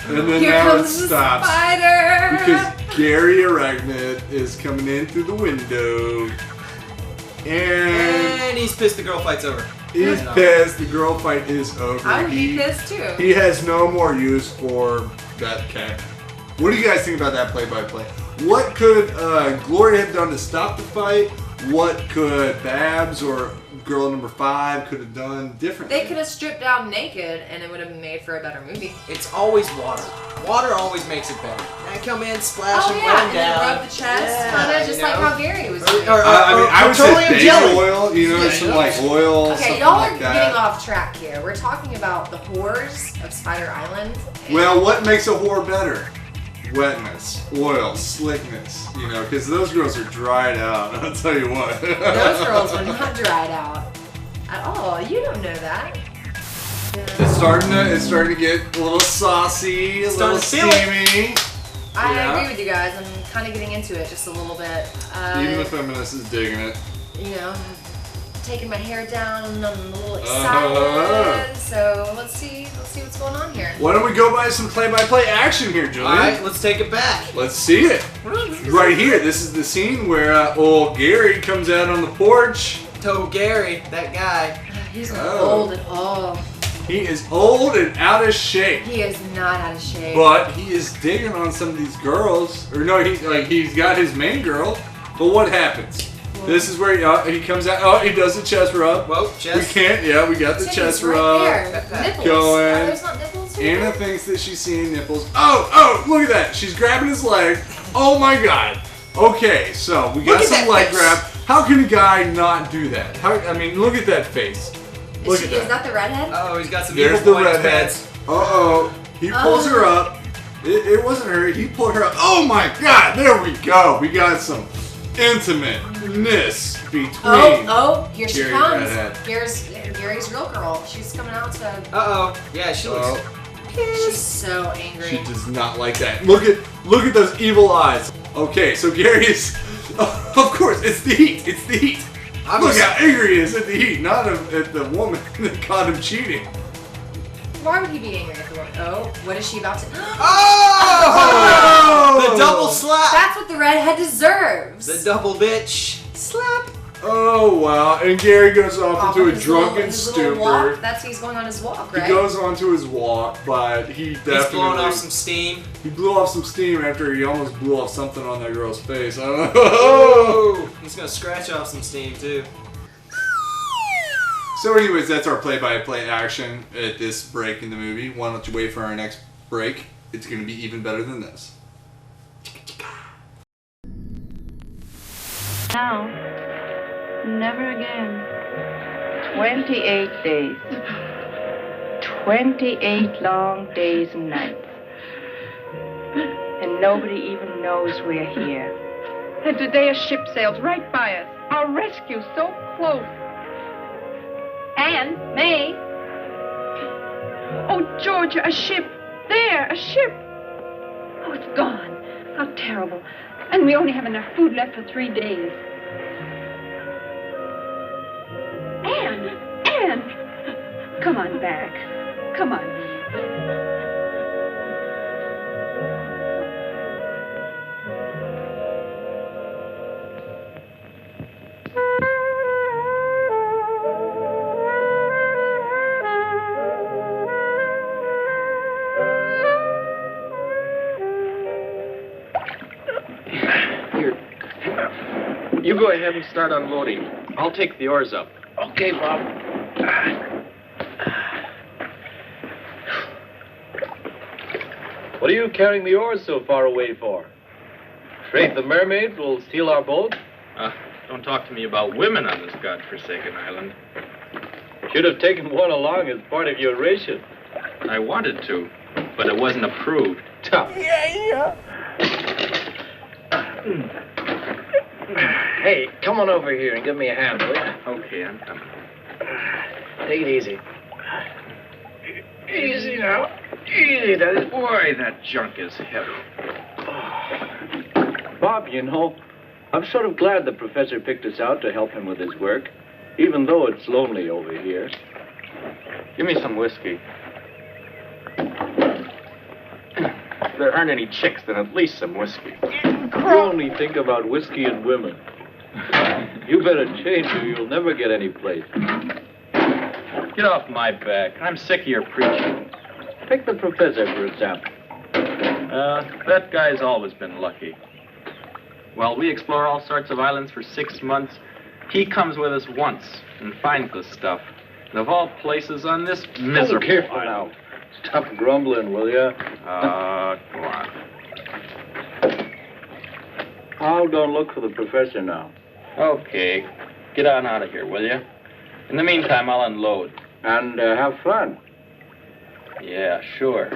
And then Here now it comes the stops. spider. Because Gary Arachnid is coming in through the window. And he's pissed the girl fight's over. He's pissed. The girl fight is over. I would be pissed too. He has no more use for that cat. What do you guys think about that play-by-play? What could Gloria have done to stop the fight? What could Babs or girl number 5 could have done differently? They could have stripped down naked and it would have made for a better movie. It's always water. Water always makes it better. I come in, splash Oh him, yeah, let him and then down. rub the chest, Yeah, kind of you just know? like how Gary was doing. I would say petroleum baby jelly. oil, you know, some like oil, Okay, something y'all like are that. getting off track here. We're talking about the horrors of Spider Island. Well, what makes a whore better? Wetness, oil, slickness, you know, because those girls are dried out. I'll tell you what. Those girls were not dried out at all. You don't know that. It's starting to get a little saucy, a little steamy. I agree with you guys. I'm kind of getting into it just a little bit. Even the feminist is digging it. You know, taking my hair down. I'm a little excited. So let's see what's going on here. Why don't we go by some play-by-play action here, Julian? All right, let's take it back. Let's see it. Right here. This is the scene where old Gary comes out on the porch. Gary, that guy. He's not old at all. He is old and out of shape. He is not out of shape. But he is digging on some of these girls. Or no, he's got his main girl. But what happens? This is where he comes out. Oh, he does the chest rub. Whoa, chest. We can't. Yeah, we got the chest rub. Nipples. Going. Are those not nipples here? Anna thinks that she's seeing nipples. Oh, look at that. She's grabbing his leg. Oh my God. Okay, so we got some leg grab. How can a guy not do that? I mean, look at that face. Look at that. Is that the redhead? Oh, he's got some There's evil the boy in his redhead. pants. He pulls her up. It wasn't her. He pulled her up. Oh my God. There we go. We got some intimateness between. Here she Gary comes. Redhead. Here's Gary's real girl. She's coming out to. Yeah, she looks. She's so angry. She does not like that. Look at those evil eyes. Okay, so Gary is. Of course, it's the heat. It's the heat. Look how angry he is at the heat, not at the woman that caught him cheating. Why would he be angry at the woman? Oh, what is she about to? The double slap. That's what the redhead deserves. The double bitch slap. Oh wow! And Gary goes off into a drunken his stupor. little walk. That's he's going on his walk, right? He goes on to his walk, but he definitely. He's blowing off some steam. He blew off some steam after he almost blew off something on that girl's face. I don't know. Oh, he's gonna scratch off some steam too. So anyways, that's our play-by-play action at this break in the movie. Why don't you wait for our next break? It's going to be even better than this. Now, never again. 28 days. 28 long days and nights. And nobody even knows we're here. And today a ship sails right by us. Our rescue so close. Anne, May. Oh, Georgia, a ship. There, a ship. Oh, it's gone. How terrible. And we only have enough food left for 3 days. Anne! Come on back. Come on. You go ahead and start unloading. I'll take the oars up. Okay, Bob. What are you carrying the oars so far away for? Afraid the mermaids will steal our boat? Don't talk to me about women on this godforsaken island. Should have taken one along as part of your ration. I wanted to, but it wasn't approved. Tough. Hey, come on over here and give me a hand, will you? Okay, I'm coming. Take it easy. Easy now. Easy, Boy, that junk is heavy. Bob, you know, I'm sort of glad the professor picked us out to help him with his work, even though it's lonely over here. Give me some whiskey. If there aren't any chicks, then at least some whiskey. You only think about whiskey and women. You better change or you'll never get any place. Get off my back. I'm sick of your preaching. Take the professor, for example. That guy's always been lucky. While we explore all sorts of islands for 6 months, he comes with us once and finds the stuff. And of all places on this miserable careful island. now. Stop grumbling, will ya? Go on. I'll go and look for the professor now. Okay. Get on out of here, will you? In the meantime, I'll unload. And have fun. Yeah, sure.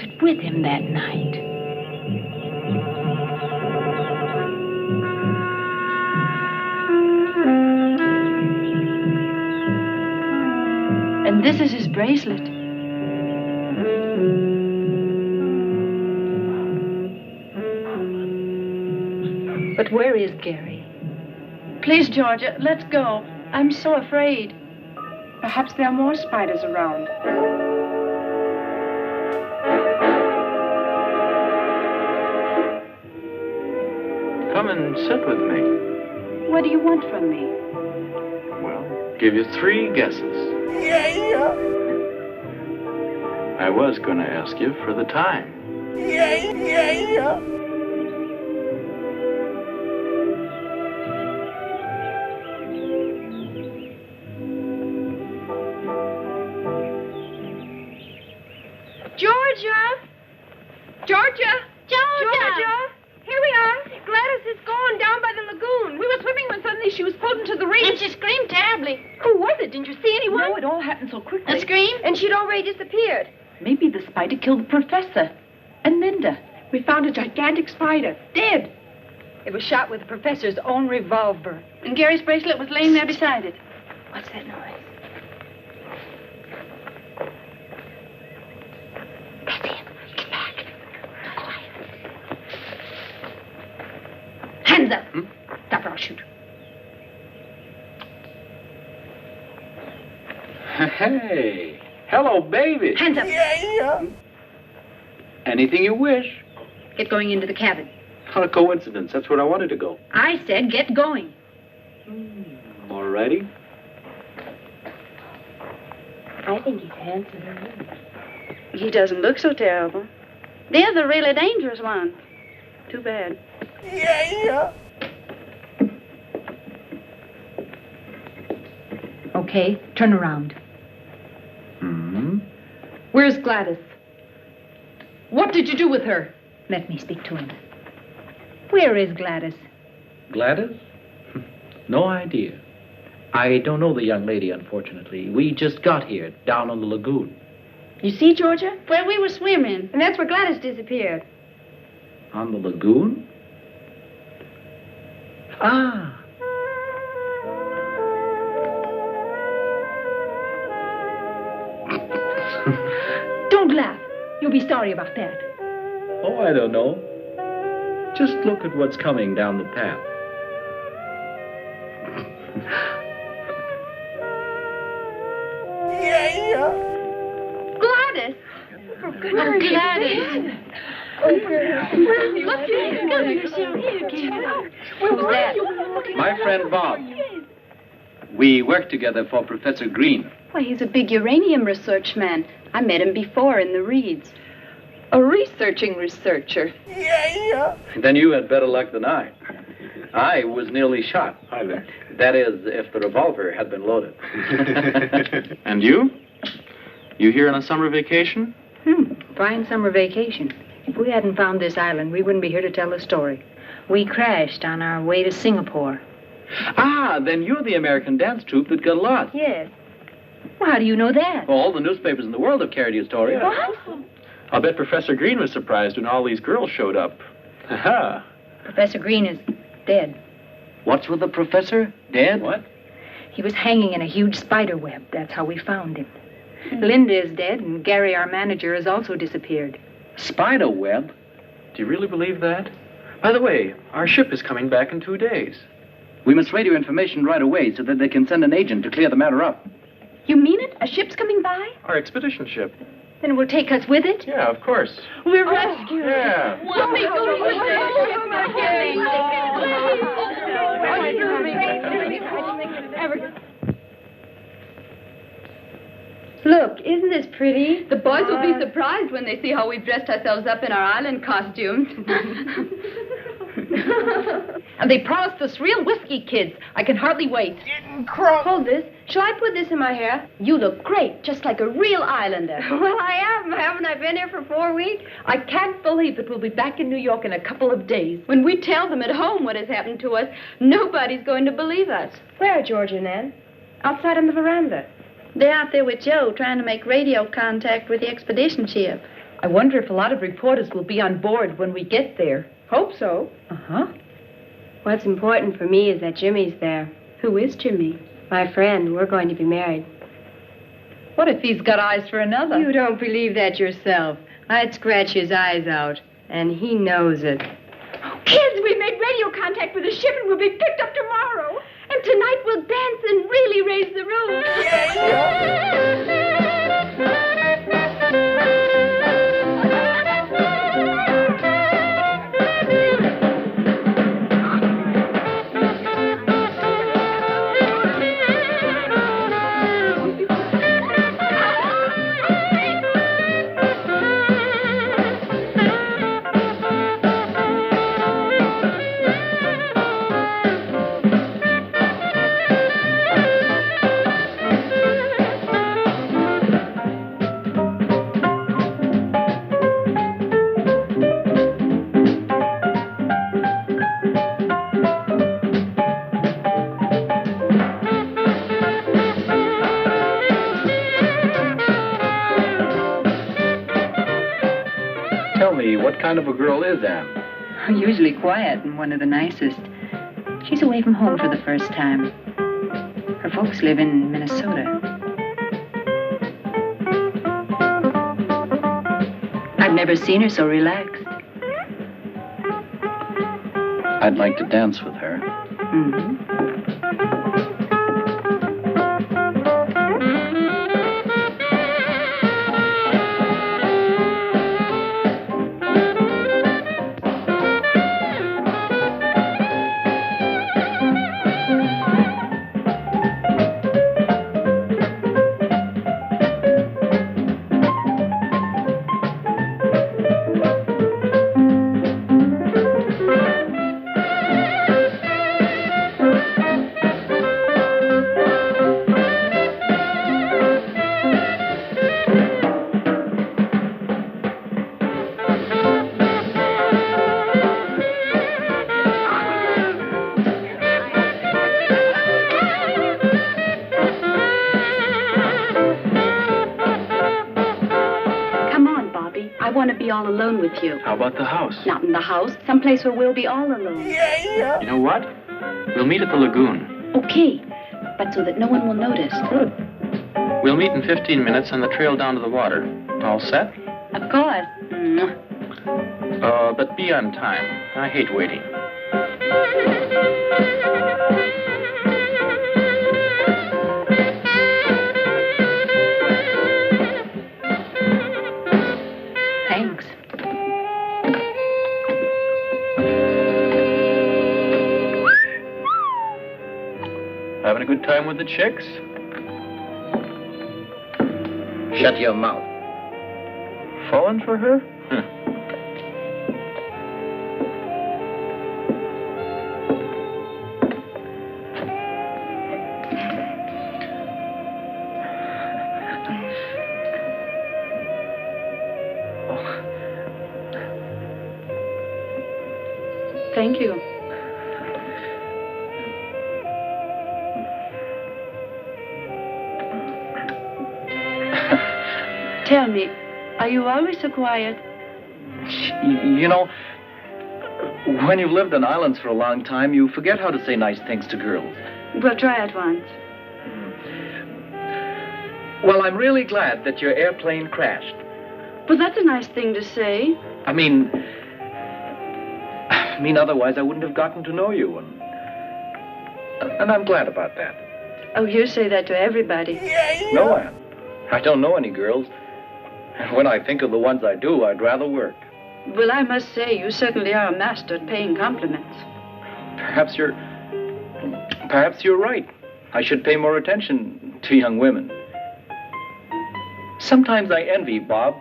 it with him that night. And this is his bracelet. But where is Gary? Please, Georgia, let's go. I'm so afraid. Perhaps there are more spiders around. Come and sit with me. What do you want from me? Well, give you 3 guesses. Yeah. I was going to ask you for the time. Yeah. Georgia! Here we are. Gladys is gone down by the lagoon. We were swimming when suddenly she was pulled into the reef. And she screamed terribly. Who was it? Didn't you see anyone? No, it all happened so quickly. A scream? And she'd already disappeared. Maybe the spider killed the professor. And Linda. We found a gigantic spider, dead. It was shot with the professor's own revolver. And Gary's bracelet was laying there beside it. What's that noise? That's him. Get back. Quiet. Hands up. Stop or I'll shoot. Hey. Hello, baby. Hands up. Anything you wish. Get going into the cabin. What a coincidence. That's where I wanted to go. I said get going. All righty. I think he's handsome. He doesn't look so terrible. They're the really dangerous ones. Too bad. Okay, turn around. Where's Gladys? What did you do with her? Let me speak to him. Where is Gladys? Gladys? No idea. I don't know the young lady, unfortunately. We just got here, down on the lagoon. You see, Georgia? Where we were swimming. And that's where Gladys disappeared. On the lagoon? Ah. Don't laugh. You'll be sorry about that. Oh, I don't know. Just look at what's coming down the path. Gladys! Oh, Gladys! Look here. Who's that? My friend Bob. We work together for Professor Green. Why, he's a big uranium research man. I met him before in the reeds. A researching researcher. Then you had better luck than I. I was nearly shot. Hi there. That is, if the revolver had been loaded. And you? You here on a summer vacation? Fine summer vacation. If we hadn't found this island, we wouldn't be here to tell the story. We crashed on our way to Singapore. Ah, then you're the American dance troupe that got lost. Yes. Well, how do you know that? All the newspapers in the world have carried your story. What? I'll bet Professor Green was surprised when all these girls showed up. Ha-ha. Professor Green is dead. What's with the professor? Dead? What? He was hanging in a huge spider web. That's how we found him. Linda is dead, and Gary, our manager, has also disappeared. Spider web? Do you really believe that? By the way, our ship is coming back in 2 days. We must radio information right away so that they can send an agent to clear the matter up. You mean it? A ship's coming by? Our expedition ship. Then it will take us with it? Yeah, of course. We're rescued. Yeah. Let me go with Look, isn't this pretty? The boys will be surprised when they see how we've dressed ourselves up in our island costumes. And they promised us real whiskey kids. I can hardly wait. Hold this. Shall I put this in my hair? You look great, just like a real islander. Well, I am. Haven't I been here for 4 weeks? I can't believe that we'll be back in New York in a couple of days. When we tell them at home what has happened to us, nobody's going to believe us. Where are George and Nan? Outside on the veranda. They're out there with Joe trying to make radio contact with the expedition ship. I wonder if a lot of reporters will be on board when we get there. Hope so. Uh-huh. What's important for me is that Jimmy's there. Who is Jimmy? My friend. We're going to be married. What if he's got eyes for another? You don't believe that yourself. I'd scratch his eyes out, and he knows it. Kids, we made radio contact with the ship and we'll be picked up tomorrow. And tonight we'll dance and really raise the roof. Tell me, what kind of a girl is Anne? Usually quiet and one of the nicest. She's away from home for the first time. Her folks live in Minnesota. I've never seen her so relaxed. I'd like to dance with her. Mm-hmm. All alone with you. How about the house? Not in the house. Someplace where we'll be all alone. You know what? We'll meet at the lagoon. Okay, but so that no one will notice. Good. We'll meet in 15 minutes on the trail down to the water. All set? Of course. But be on time. I hate waiting. Thanks. Having a good time with the chicks? Shut your mouth. Falling for her? Thank you. Tell me, are you always so quiet? You know, when you've lived on islands for a long time, you forget how to say nice things to girls. We'll try it once. Well, I'm really glad that your airplane crashed. But that's a nice thing to say. I mean, otherwise I wouldn't have gotten to know you, and I'm glad about that. Oh, you say that to everybody. No, Anne. I don't know any girls. And when I think of the ones I do, I'd rather work. Well, I must say, you certainly are a master at paying compliments. Perhaps you're right. I should pay more attention to young women. Sometimes I envy Bob.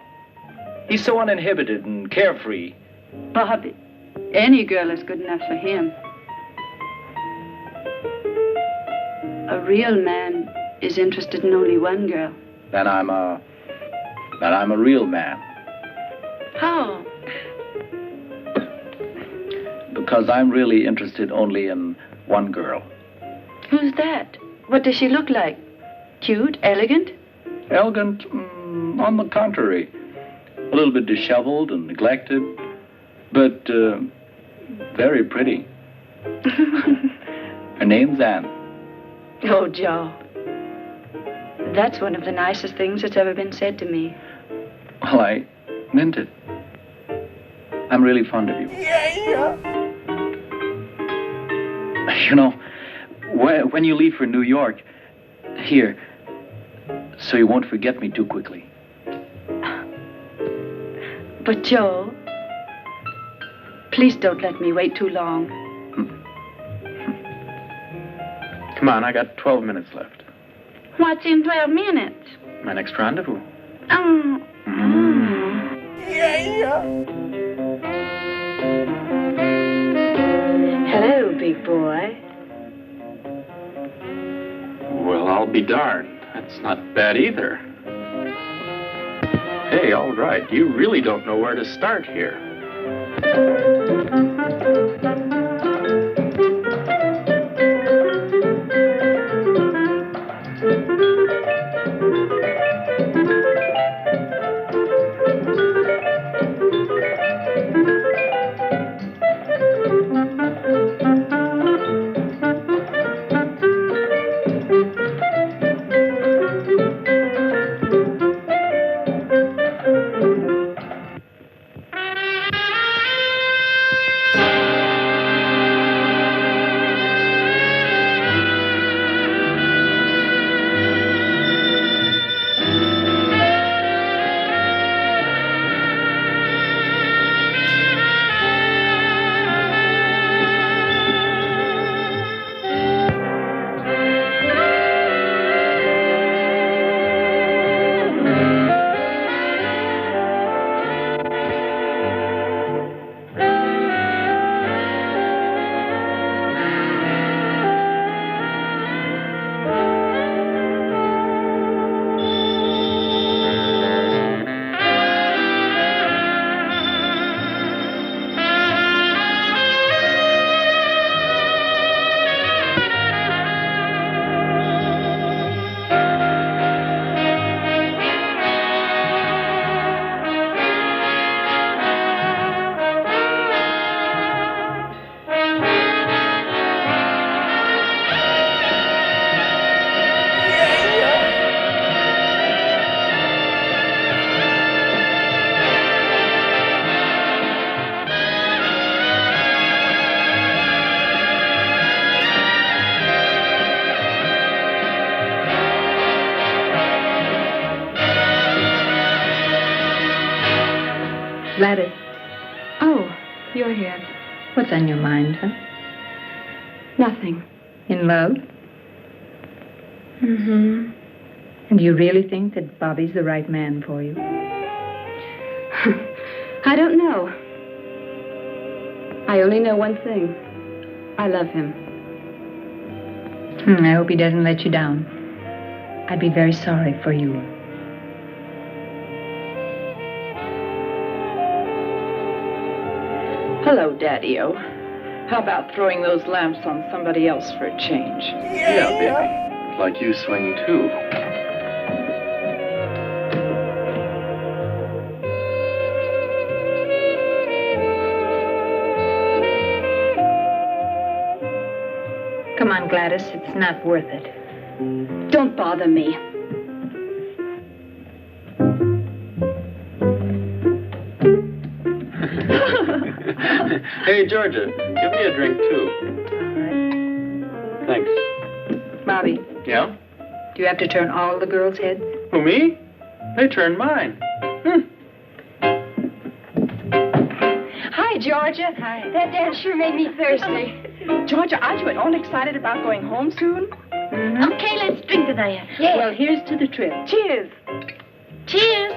He's so uninhibited and carefree. Bob, any girl is good enough for him. A real man is interested in only one girl. Then I'm a real man. How? Because I'm really interested only in one girl. Who's that? What does she look like? Cute? Elegant? Elegant? On the contrary. A little bit disheveled and neglected, but very pretty. Her name's Anne. Oh, Joe. That's one of the nicest things that's ever been said to me. Well, I meant it. I'm really fond of you. You know, when you leave for New York, here, so you won't forget me too quickly. But, Joe, please don't let me wait too long. Come on, I got 12 minutes left. What's in 12 minutes? My next rendezvous. Oh. Hello, big boy. Well, I'll be darned. That's not bad either. Hey, all right. You really don't know where to start here. Gladys, Oh, you're here. what's on your mind, huh? Nothing. In love? Mm-hmm. And do you really think that Bobby's the right man for you? I don't know. I only know one thing. I love him. I hope he doesn't let you down. I'd be very sorry for you. Hello, Daddy-O. How about throwing those lamps on somebody else for a change? Yeah, baby. Like you swing, too. Come on, Gladys, it's not worth it. Don't bother me. Hey, Georgia, give me a drink, too. All right. Thanks. Bobby, Yeah? do you have to turn all the girls' heads? Who, me? They turned mine. Hi, Georgia. Hi. That dance sure made me thirsty. Georgia, aren't you at all excited about going home soon? Mm-hmm. Okay, let's drink to that. Yeah. Well, here's to the trip. Cheers. Cheers.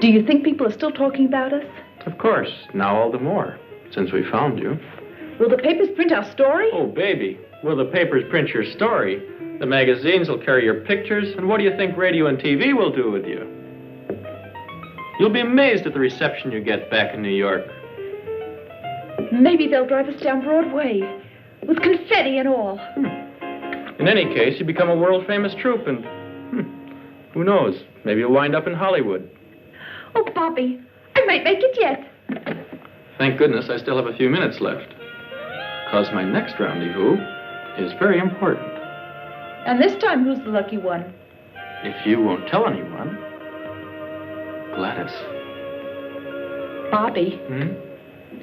Do you think people are still talking about us? Of course. Now all the more, since we found you. Will the papers print our story? Oh, baby. Will the papers print your story? The magazines will carry your pictures, and what do you think radio and TV will do with you? You'll be amazed at the reception you get back in New York. Maybe they'll drive us down Broadway with confetti and all. In any case, you become a world-famous troupe, and Who knows? Maybe you'll wind up in Hollywood. Oh, Bobby, I might make it yet. Thank goodness I still have a few minutes left. Because my next rendezvous is very important. And this time, who's the lucky one? If you won't tell anyone, Gladys. Bobby.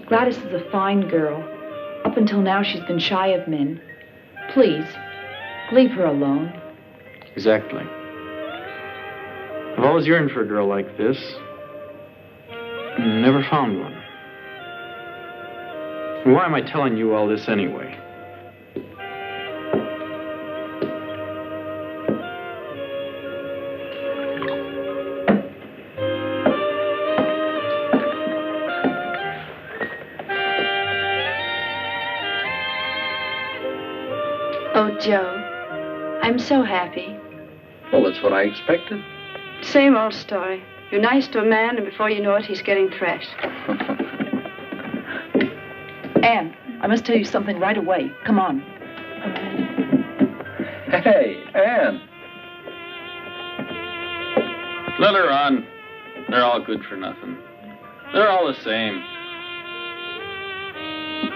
Gladys is a fine girl. Up until now, she's been shy of men. Please, leave her alone. Exactly. I've always yearned for a girl like this. Never found one. Why am I telling you all this anyway? Oh, Joe, I'm so happy. Well, that's what I expected. Same old story. You're nice to a man, and before you know it, he's getting thrashed. Anne, I must tell you something right away. Come on. Hey, Anne. Let her on. They're all good for nothing. They're all the same.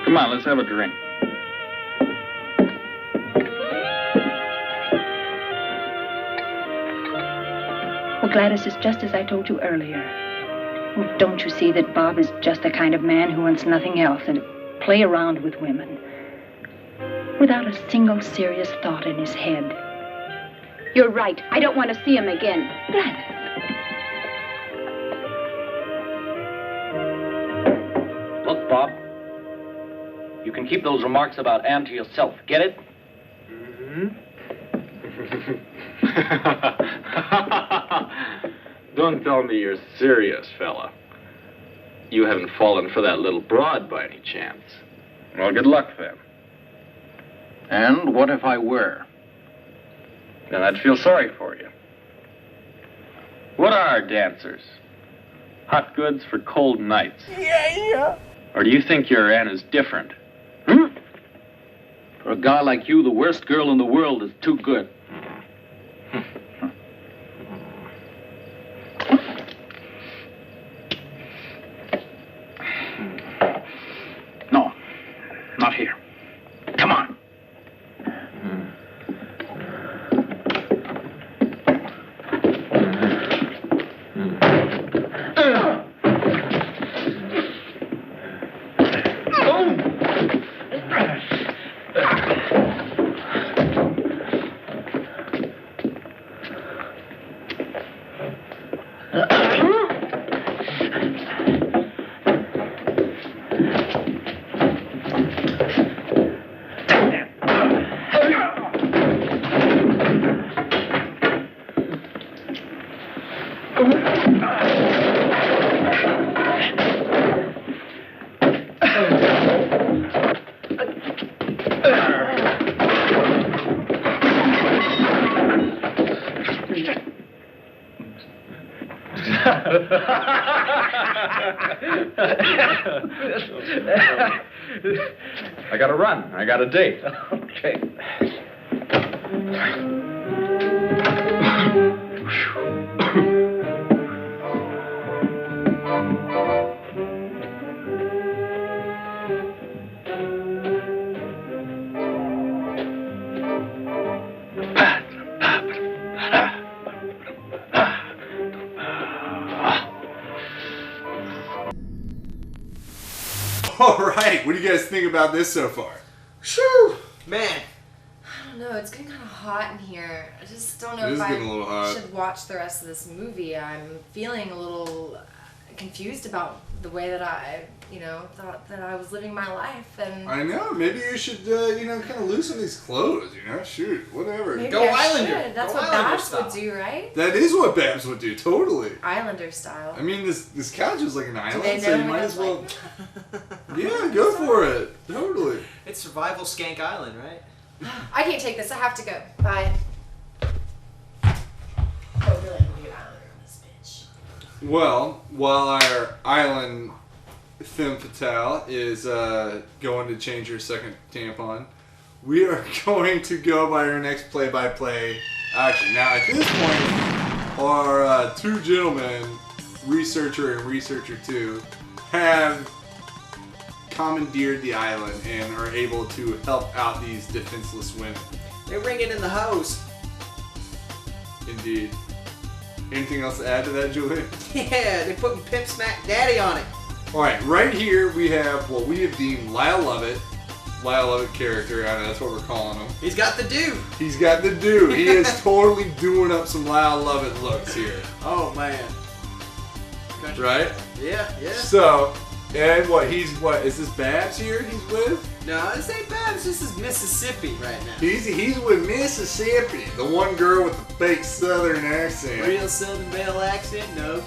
Come on, let's have a drink. Well, Gladys, it's just as I told you earlier. Oh, don't you see that Bob is just the kind of man who wants nothing else than to play around with women without a single serious thought in his head? You're right. I don't want to see him again. Gladys. Look, Bob. You can keep those remarks about Anne to yourself. Get it? Don't tell me you're serious, fella. You haven't fallen for that little broad by any chance. Well, good luck then. And what if I were? Then I'd feel sorry for you. What are dancers? Hot goods for cold nights. Yeah. Or do you think your Anne is different? For a guy like you, the worst girl in the world is too good. No, not here. Come on. I gotta run. I got a date. Okay. All right, what do you guys think about this so far? Shoo! Man. I don't know, it's getting kind of hot in here. I just don't know It if is getting a little I hot. should watch the rest of this movie. I'm feeling a little confused about the way that I, thought that I was living my life. And I know, maybe you should, kind of loosen these clothes, shoot, whatever. maybe Go I Islander. should. That's Go what Islander Babs style. would do, right? That is what Babs would do, totally. Islander style. I mean, this couch is like an they island, know so you what might it's as well... Yeah, go for it. Totally. It's Survival Skank Island, right? I can't take this. I have to go. Bye. Oh, really? I'm gonna be Islander on this bitch. Well, while our island femme fatale is going to change her second tampon, we are going to go by our next play-by-play action. Now, at this point, our two gentlemen, researcher and researcher 2, have commandeered the island and are able to help out these defenseless women. They're ringing in the hose. Indeed. Anything else to add to that, Julian? Yeah, they're putting Pimp Smack Daddy on it. Alright, right here we have what we have deemed Lyle Lovett. Lyle Lovett character, I know that's what we're calling him. He's got the do. He's got the do. He is totally doing up some Lyle Lovett looks here. Oh, man. Right? Yeah, yeah. So, and what is this Babs here he's with? No, this ain't Babs, this is Mississippi right now. He's with Mississippi, the one girl with the fake southern accent. Real Southern Belle accent? No.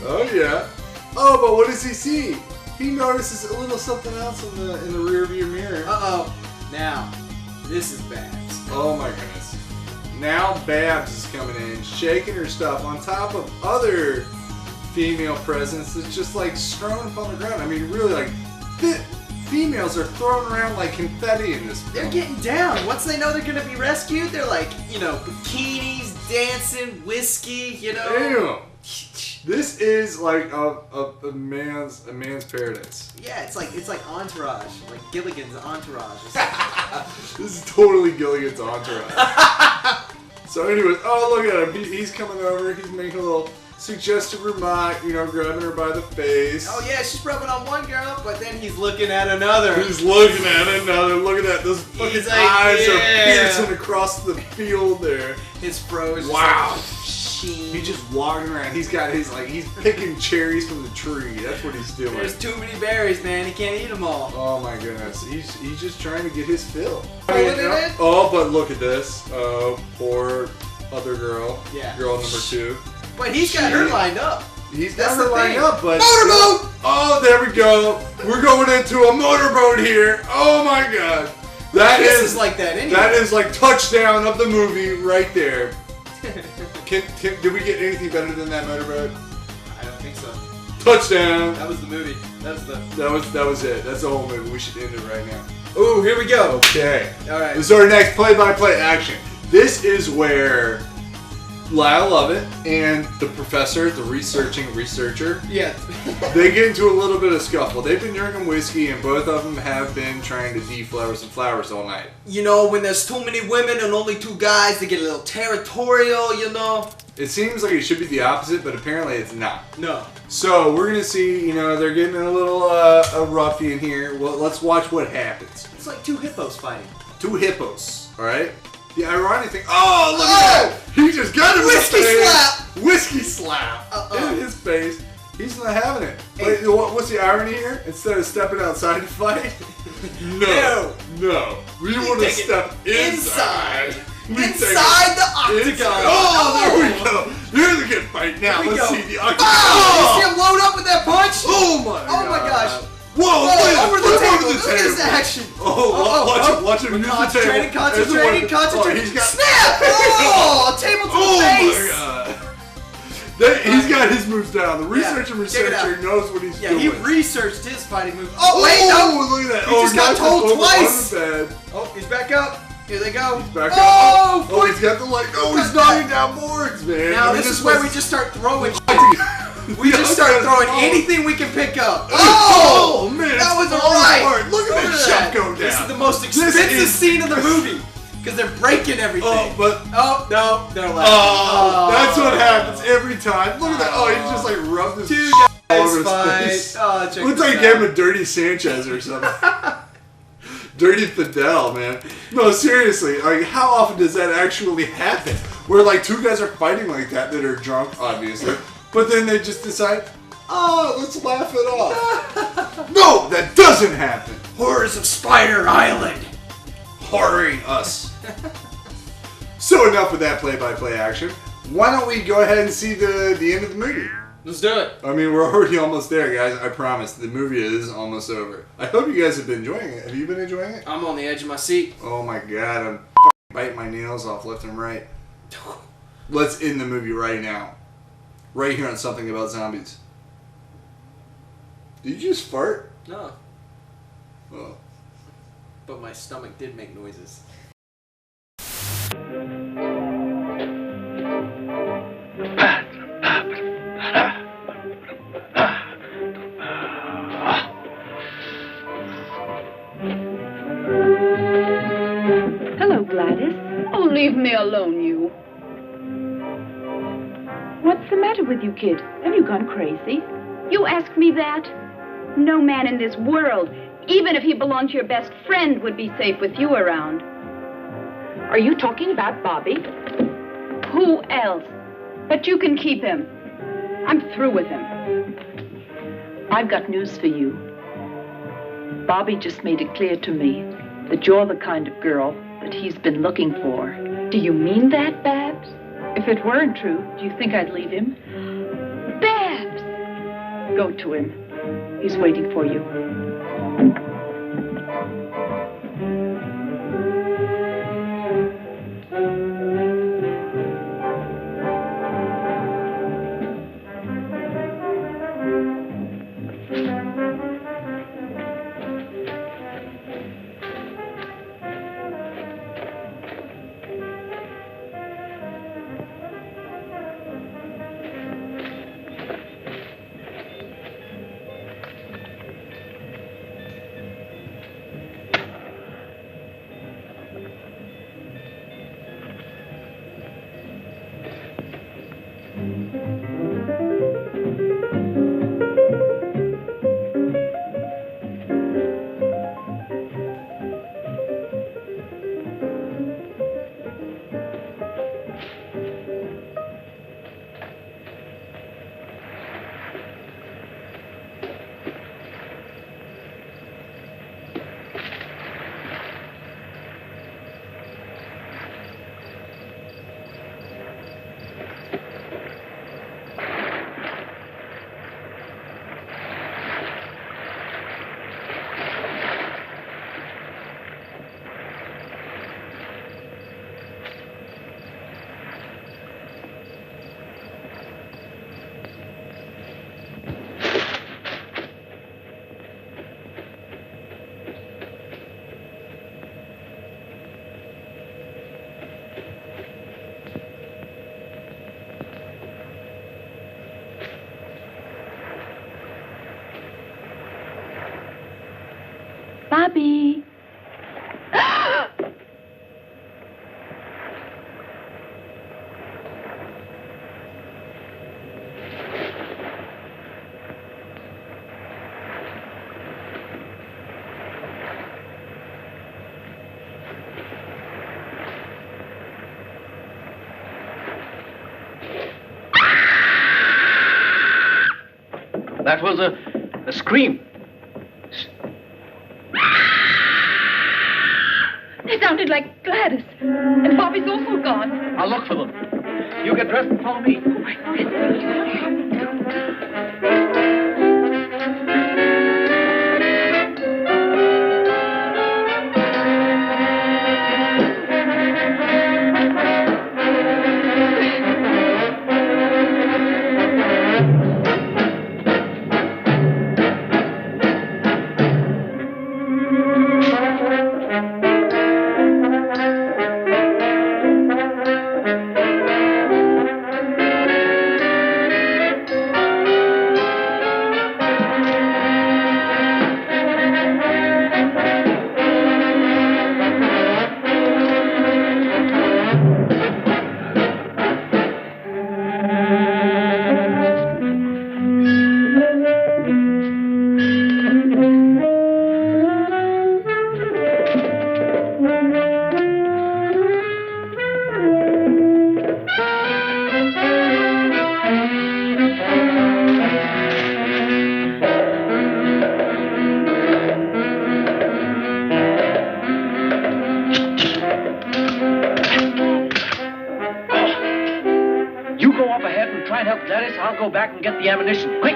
Oh yeah. Oh, but what does he see? He notices a little something else in the rear view mirror. Uh-oh. Now, this is Babs. Oh my goodness. Now Babs is coming in, shaking her stuff on top of other female presence that's just like strewn up on the ground. I mean, really, like, females are thrown around like confetti in this film. They're getting down. Once they know they're gonna be rescued, they're like, you know, bikinis, dancing, whiskey, you know. Damn. This is like a man's paradise. Yeah, it's like Entourage, like Gilligan's Entourage. This is totally Gilligan's Entourage. So anyways, oh look at him. He's coming over. He's making a little suggestive remark, you know, grabbing her by the face. Oh yeah, she's rubbing on one girl, but then he's looking at another. He's looking at another. Look at that. Those fucking eyes are piercing across the field there. His froze. Wow. He's just walking around. He's got his, like, he's picking cherries from the tree. That's what he's doing. There's too many berries, man. He can't eat them all. Oh my goodness. He's just trying to get his fill. It? Oh, but look at this. Poor other girl. Yeah. Girl number 2. But he's got her lined up. He's got her lined up, but... Motorboat! Oh, there we go. We're going into a motorboat here. Oh my god. This is like that anyway. That is like touchdown of the movie right there. Did we get anything better than that motorboat? I don't think so. Touchdown! That was the movie. That was it. That's the whole movie. We should end it right now. Ooh, here we go. Okay. Alright. This is our next play-by-play action. This is where Lyle Lovett and the professor, the researcher, yeah, they get into a little bit of scuffle. They've been drinking whiskey, and both of them have been trying to deflower some flowers all night. You know, when there's too many women and only 2 guys, they get a little territorial, you know? It seems like it should be the opposite, but apparently it's not. No. So we're gonna see, you know, they're getting a little a ruffian here. Well, let's watch what happens. It's like 2 hippos fighting. 2 hippos, all right? The ironic thing. Oh, look at that! He just got him Whiskey slap! Whiskey slap in his face. He's not having it. Wait, what's the irony here? Instead of stepping outside to fight, no. We want to step inside. Inside the octagon. Oh, there we go. Here's a good fight. Now let's see the octagon. Oh! You see him load up with that punch? Oh my gosh. Whoa, over the table. Look at this action. Watch him use the table. Concentrating. Snap! Oh, table to the face. Oh my god. He's got his moves down. The researcher knows what he's doing. Yeah, he researched his fighting moves. Oh, wait, no. Look at that. He just got told twice. Oh, he's back up. Here they go. He's back up. Oh, he's got the he's knocking down boards, man. Now, this is where we just start throwing We just start throwing anything we can pick up. Oh man, that was alright. Look at that shot go down. This is the most expensive scene of the movie because they're breaking everything. Oh no, they're like, that's what happens every time. Look at that. Oh, he just like rubbed his Dude, all over his face. Looks like he gave him a Dirty Sanchez or something. Dirty Fidel, man. No, seriously, like how often does that actually happen? Where like 2 guys are fighting like that are drunk, obviously. But then they just decide, oh, let's laugh it off. No, that doesn't happen. Horrors of Spider Island. Horroring us. So enough with that play-by-play action. Why don't we go ahead and see the end of the movie? Let's do it. I mean, we're already almost there, guys. I promise. The movie is almost over. I hope you guys have been enjoying it. Have you been enjoying it? I'm on the edge of my seat. Oh my god, I'm biting my nails off left and right. Let's end the movie right now. Right here on Something About Zombies. Did you just fart? No. Oh. But my stomach did make noises. Pass. Leave me alone, you. What's the matter with you, kid? Have you gone crazy? You ask me that? No man in this world, even if he belonged to your best friend, would be safe with you around. Are you talking about Bobby? Who else? But you can keep him. I'm through with him. I've got news for you. Bobby just made it clear to me that you're the kind of girl that he's been looking for. Do you mean that, Babs? If it weren't true, do you think I'd leave him? Babs! Go to him. He's waiting for you. Bobby. That was a scream. It sounded like Gladys. And Bobby's also gone. I'll look for them. You get dressed and follow me. I'll go back and get the ammunition. Quick!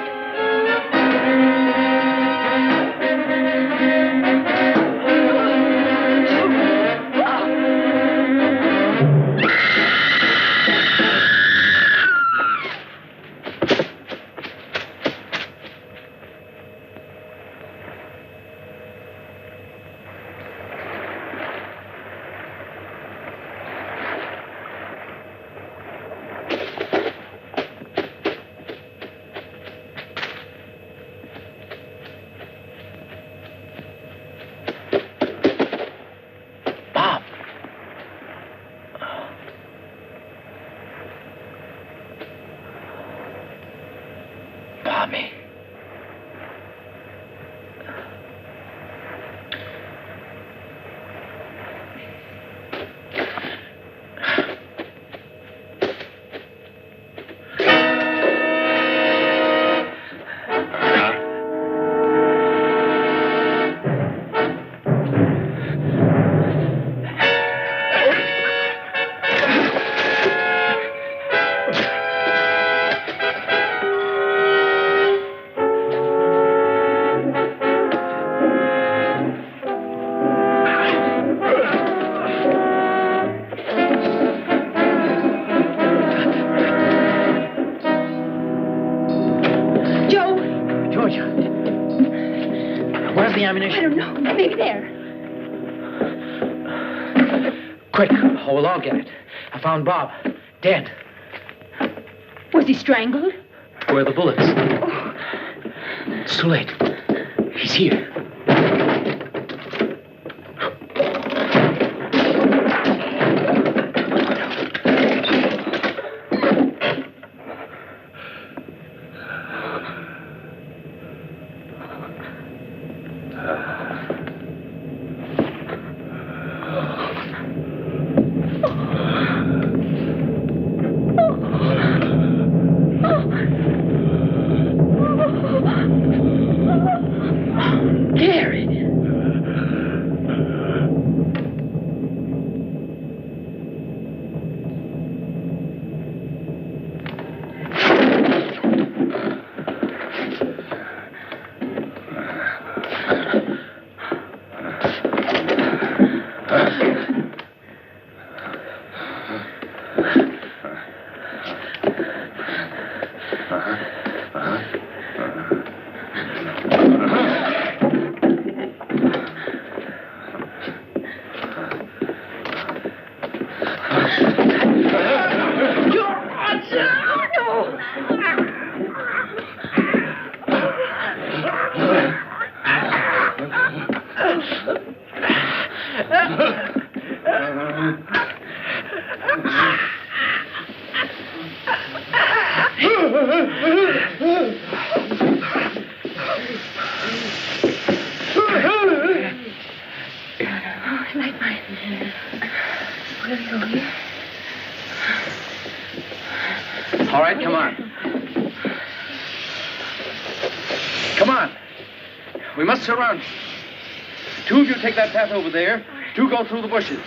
Where's the ammunition? I don't know. Maybe there. Quick, we'll all get it. I found Bob. Dead. Was he strangled? Where are the bullets? Oh. It's too late. He's here. All right, come on. Come on. We must surround you. 2 of you take that path over there. 2 go through the bushes.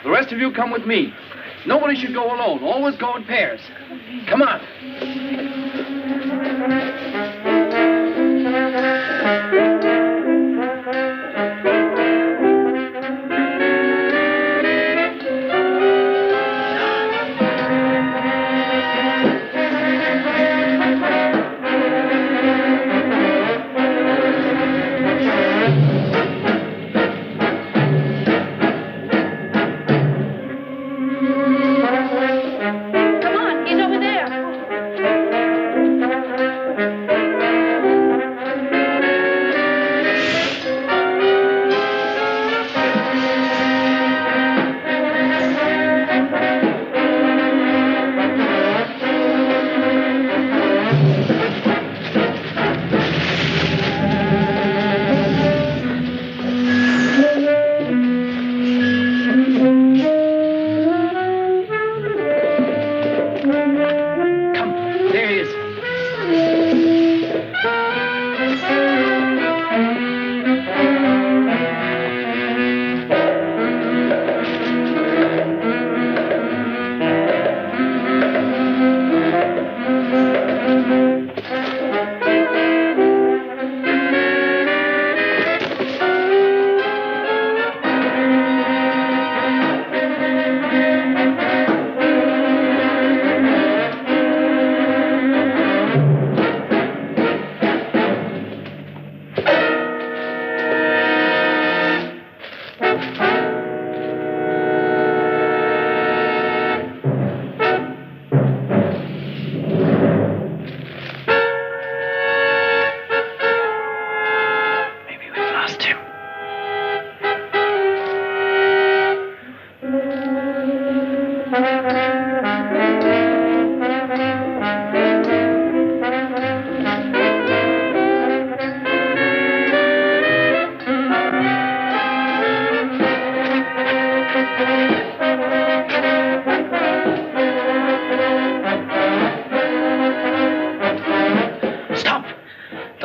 The rest of you come with me. Nobody should go alone. Always go in pairs. Come on.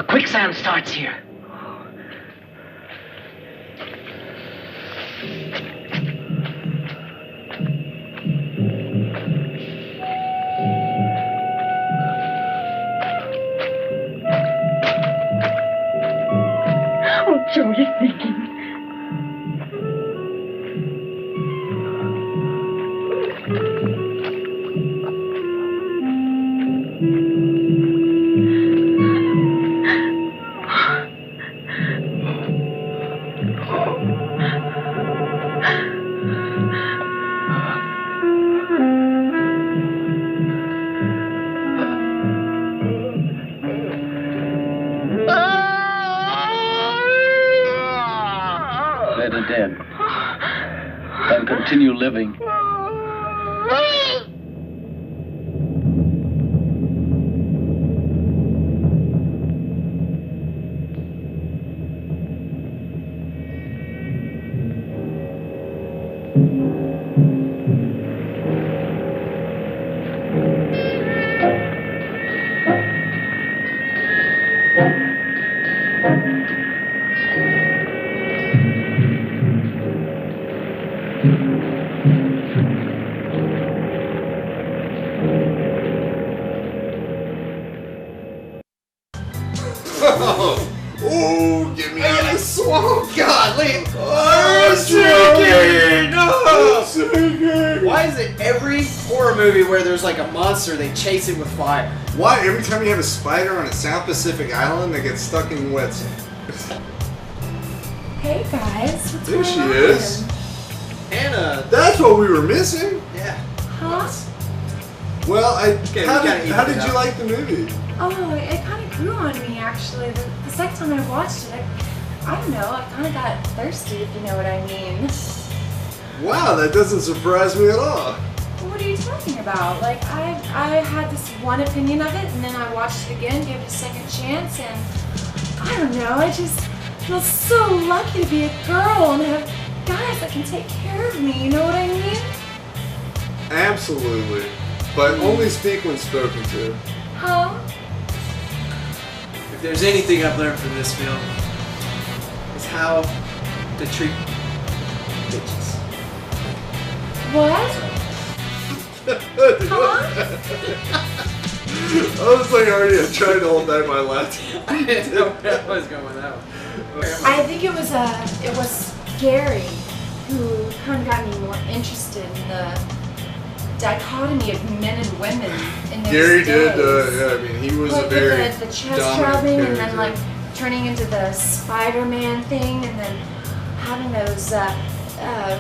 Quicksand starts here. Oh, Joe, you're thinking. Better dead than continue living. Oh, give me a swamp. God, wait. Oh, chicken! Oh, chicken! Why is it every horror movie where there's like a monster, they chase it with fire? Why every time you have a spider on a South Pacific island, they get stuck in wet sand? Hey guys, what's There going she on? is. Hannah. That's what we were missing. Yeah. Huh? Well, Okay, how we gotta did even it you out. like the movie? Oh, it kind of grew on me actually. The second time I watched it, I don't know, I kind of got thirsty, if you know what I mean. Wow, that doesn't surprise me at all. What are you talking about? Like, I had this one opinion of it, and then I watched it again, gave it a second chance, and I don't know, I just feel so lucky to be a girl and have guys that can take care of me, you know what I mean? Absolutely. But only speak when spoken to. Huh? If there's anything I've learned from this film, it's how to treat bitches. What? I was like already trying to hold back my laugh. I didn't know where I was going with that one. I think it was Gary who kind of got me more interested in the dichotomy of men and women in those Gary days. did, yeah, I mean, he was Like a very the chest dominant rubbing and character. then like turning into the Spider-Man thing and then having those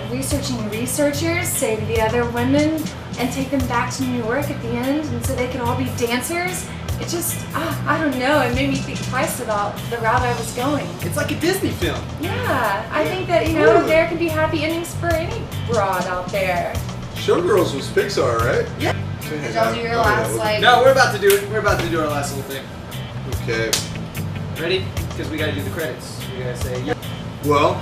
researching researchers say to the other women and take them back to New York at the end and so they could all be dancers. It just, I don't know, it made me think twice about the route I was going. It's like a Disney film. Yeah, I think that, you know, there can be happy endings for any broad out there. Showgirls was Pixar, right? Yeah. Did y'all do your last, like... No, we're about to do it. We're about to do our last little thing. Okay. Ready? Because we gotta do the credits. We gotta say, yeah. Well,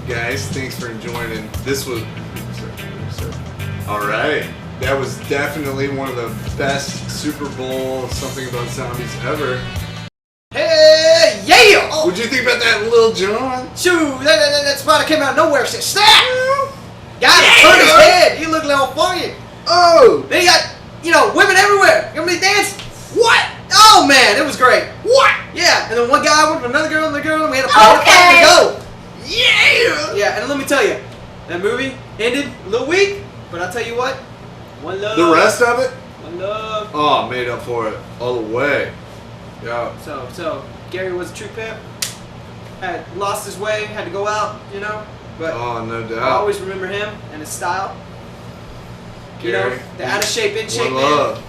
guys, thanks for joining. This was... Alright. That was definitely one of the best Super Bowl something about zombies ever. Hey, yeah! What'd you think about that, Lil Jon? Shoot, that spider came out of nowhere. Said, snap! Got him, turned his head. He looked all funky. Oh! Then he got, you know, women everywhere. You want me to dance? What? Oh, man, it was great. What? Yeah, and then one guy went with another girl, and we had a party to go. Yeah! Yeah, and let me tell you, that movie ended a little weak, but I'll tell you what, one love. The rest of it? One love. Oh, made up for it. All the way. Yeah. So, Gary was a true pimp. Had lost his way, had to go out, you know? But oh, no doubt. I always remember him and his style. You Gary, know, the out of shape, in shape one man. love.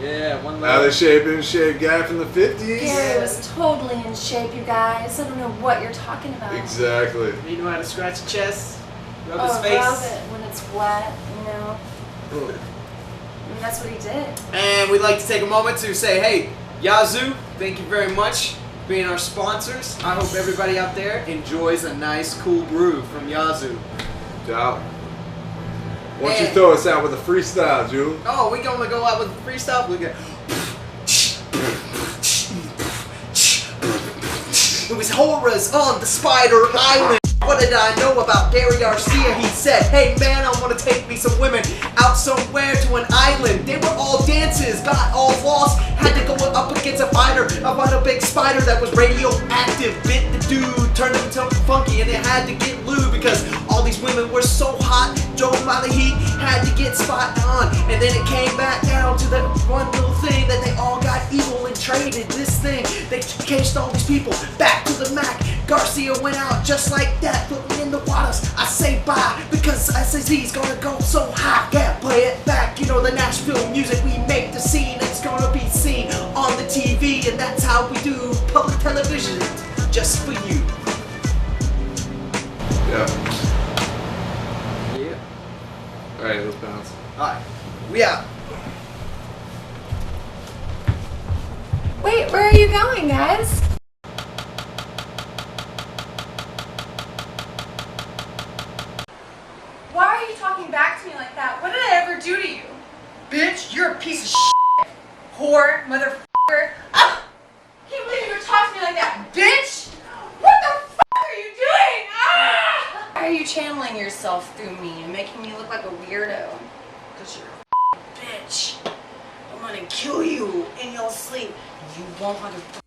Yeah, one love. Out of shape, in shape guy from the 50s. Gary was totally in shape, you guys. I don't know what you're talking about. Exactly. You know how to scratch his chest, rub Oh, his face. rub it when it's wet, you know. And that's what he did. And we'd like to take a moment to say, hey, Yazoo, thank you very much for being our sponsors. I hope everybody out there enjoys a nice, cool brew from Yazoo. Doubt. Why don't you throw us out with a freestyle, Jewel? Oh, we gonna go out with freestyle? We got. It was horrors on the Spider Island. What did I know about Gary Garcia? He said, hey man, I want to take me some women out somewhere to an island. They were all dances, got all lost, had to go up against a fighter. I found a big spider that was radioactive, bit the dude, turned him into funky, and it had to get lube because all these women were so hot, drove by the heat, had to get spot on. And then it came back down to that one little thing that they all got evil and traded this thing. They cased all these people back to the Mac. Garcia went out just like that, put me in the waters. I say bye because SAZ E's gonna go so high. Yeah, play it back, you know the Nashville music. We make the scene, it's gonna be seen on the TV, and that's how we do public television. channeling yourself through me and making me look like a weirdo? Because you're a bitch. I'm gonna kill you in your sleep. You won't understand.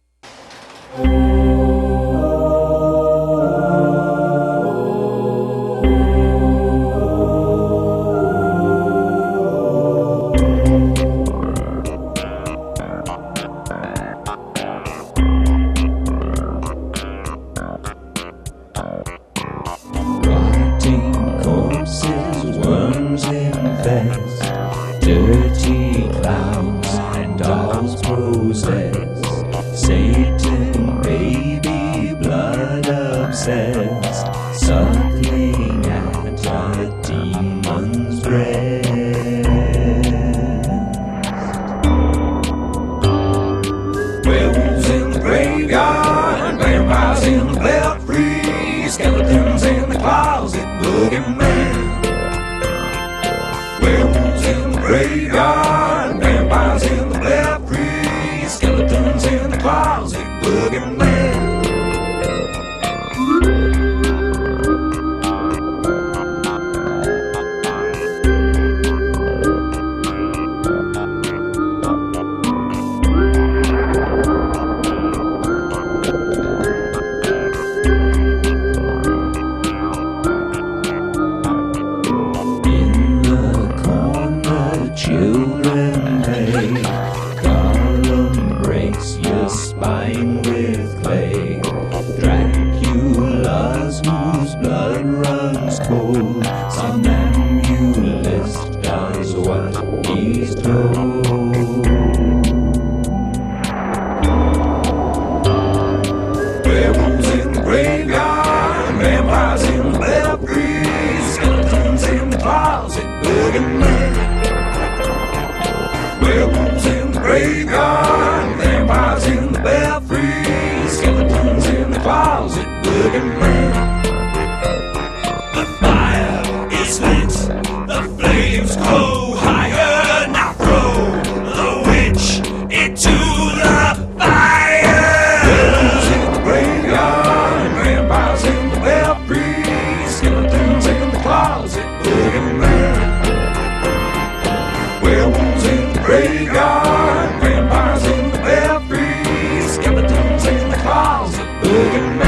Dirty clowns and dolls possess Satan, baby, blood obsessed, suckling at a demon's breast. Werewolves in the graveyard, vampires in the belfry, skeletons in the closet, boogeyman. Werewolves in the graveyard, vampires in the belfry, skeletons in the closet, boogeyman. Children play, Gollum breaks your spine with clay. Dracula's whose blood runs cold, somnambulist does what he's told. Werewolves in the graveyard, vampires in the belfry, skeletons in the closet, boogeyman. Werewolves in the graveyard, vampires in the belfry, skeletons in the closet, boogeyman. The fire is lit, the flames grow higher. Now throw the witch into the fire. Werewolves in the graveyard, vampires in the belfry, skeletons in the closet, boogeyman. Werewolves in the graveyard, vampires in the belfry, skeletons in the closet, boogeyman.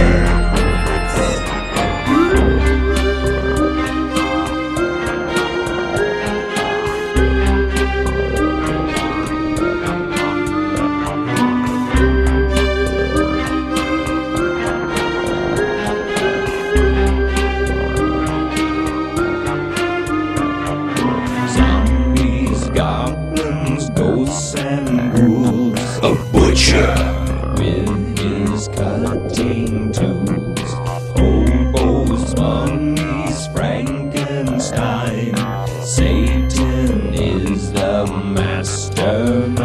Ghosts and ghouls, a butcher with his cutting tools, hobos, mummies, Frankenstein. Satan is the mastermind.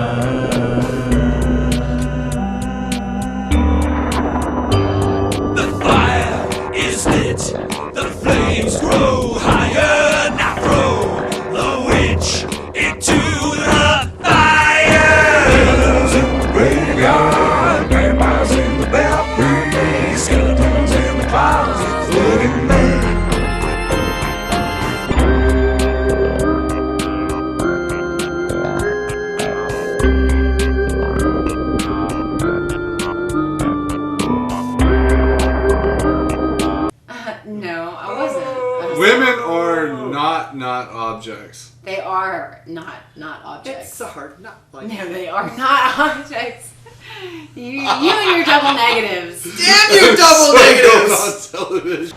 The fire is lit, the flames grow higher. Now throw the witch into the graveyard, vampires in the belfry, skeletons in the closet, boogeyman. No, I wasn't. Women are not objects. They are not objects. It's a hard not like. No, they are not objects. You and your double negatives. Damn you, double negatives! On television.